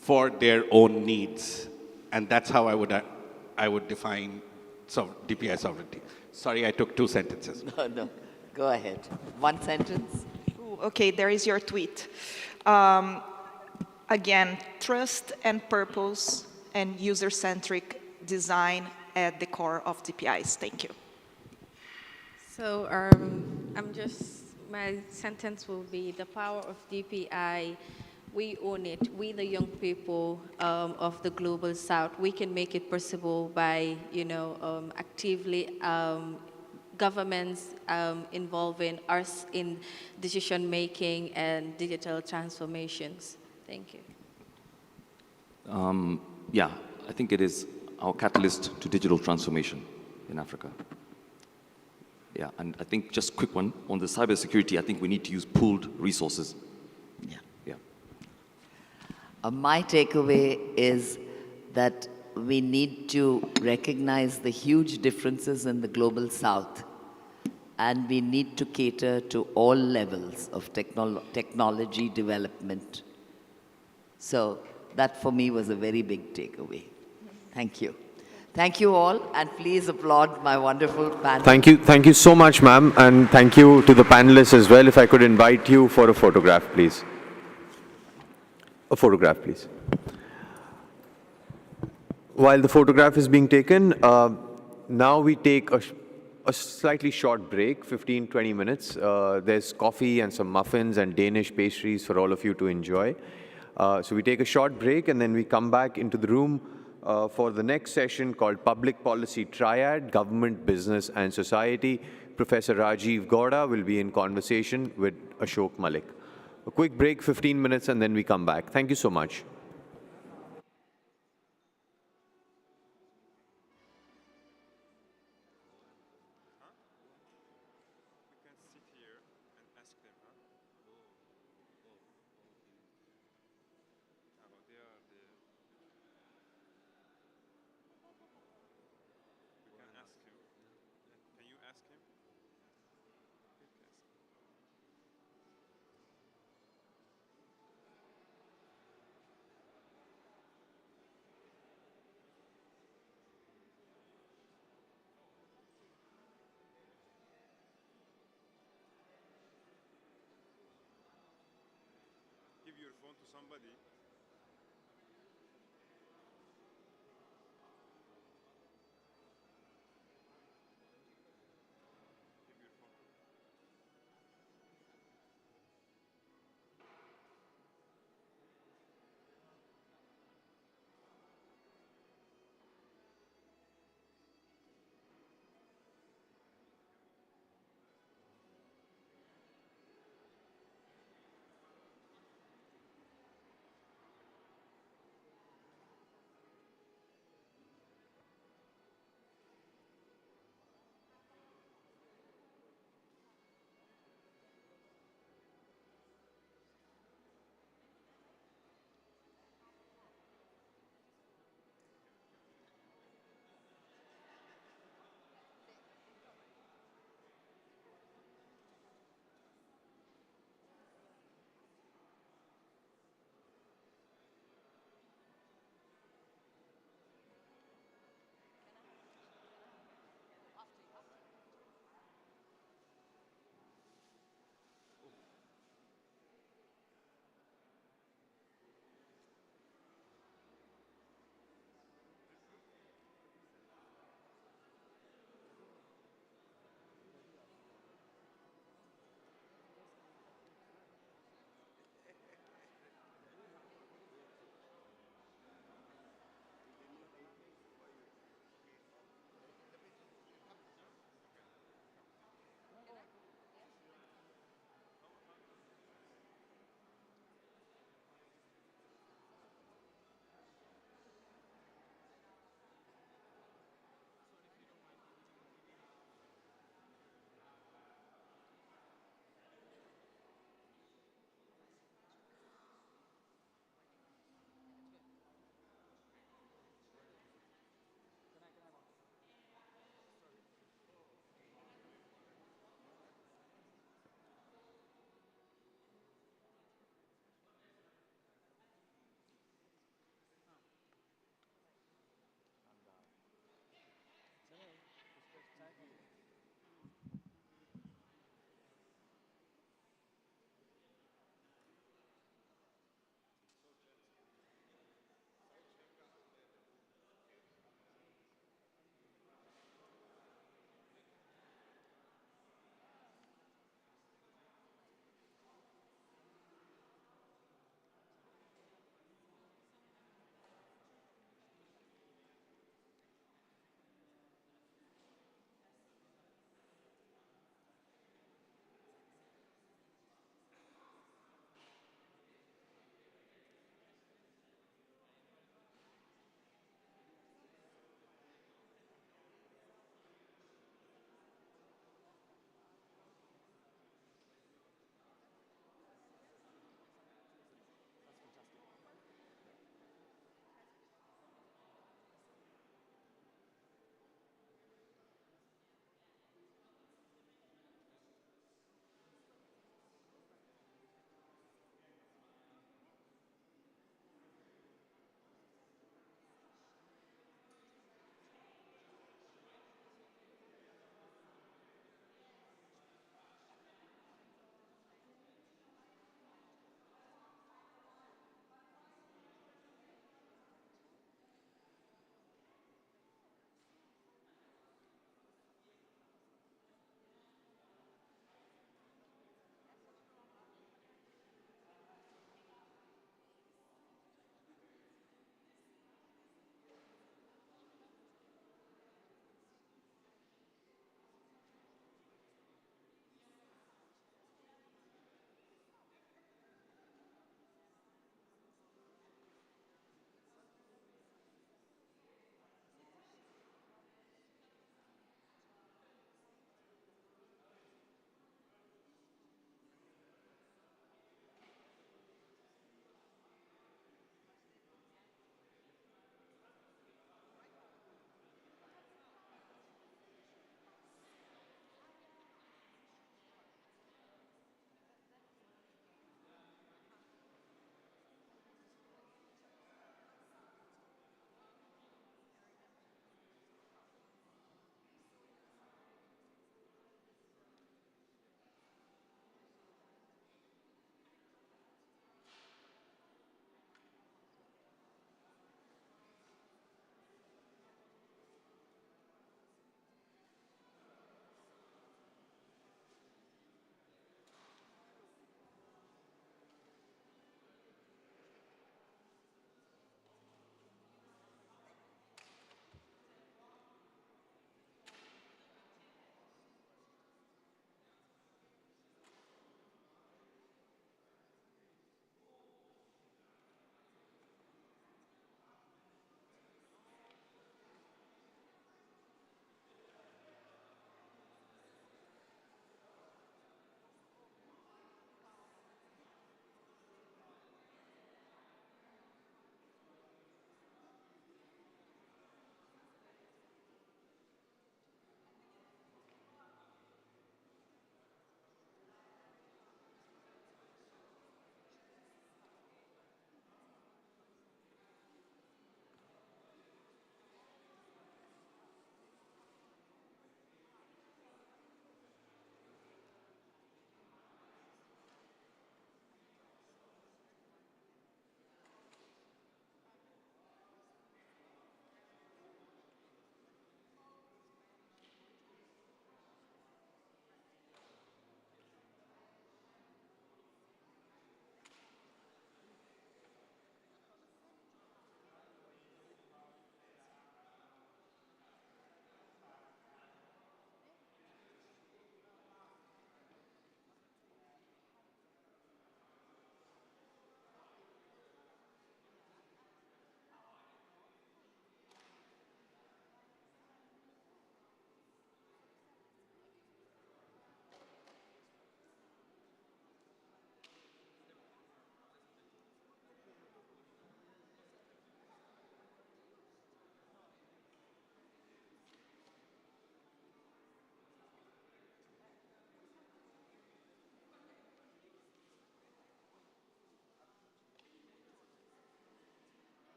for their own needs. And that's how I would define DPI sovereignty. Sorry, I took 2 sentences. No, go ahead. One sentence. Okay, there is your tweet. Again, trust and purpose and user-centric design at the core of DPIs. Thank you. So my sentence will be the power of DPI. We own it. We, the young people of the Global South, we can make it possible by, actively governments involving us in decision-making and digital transformations. Thank you. Yeah, I think it is our catalyst to digital transformation in Africa. Yeah, and I think just quick one, on the cybersecurity, I think we need to use pooled resources. Yeah. Yeah. My takeaway is that we need to recognize the huge differences in the Global South, and we need to cater to all levels of technology development. So that for me was a very big takeaway. Thank you. Thank you all, and please applaud my wonderful panel. Thank you so much, ma'am, and thank you to the panelists as well. If I could invite you for a photograph, please. A photograph, please. While the photograph is being taken, now we take a slightly short break, 15-20 minutes. There's coffee and some muffins and Danish pastries for all of you to enjoy. So we take a short break, and then we come back into the room for the next session called Public Policy Triad, Government, Business and Society. Professor Rajiv Gowda will be in conversation with Ashok Malik. A quick break, 15 minutes, and then we come back. Thank you so much.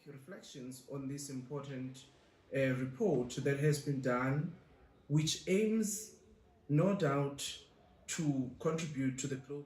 reflections on this important report that has been done, which aims, no doubt, to contribute to the global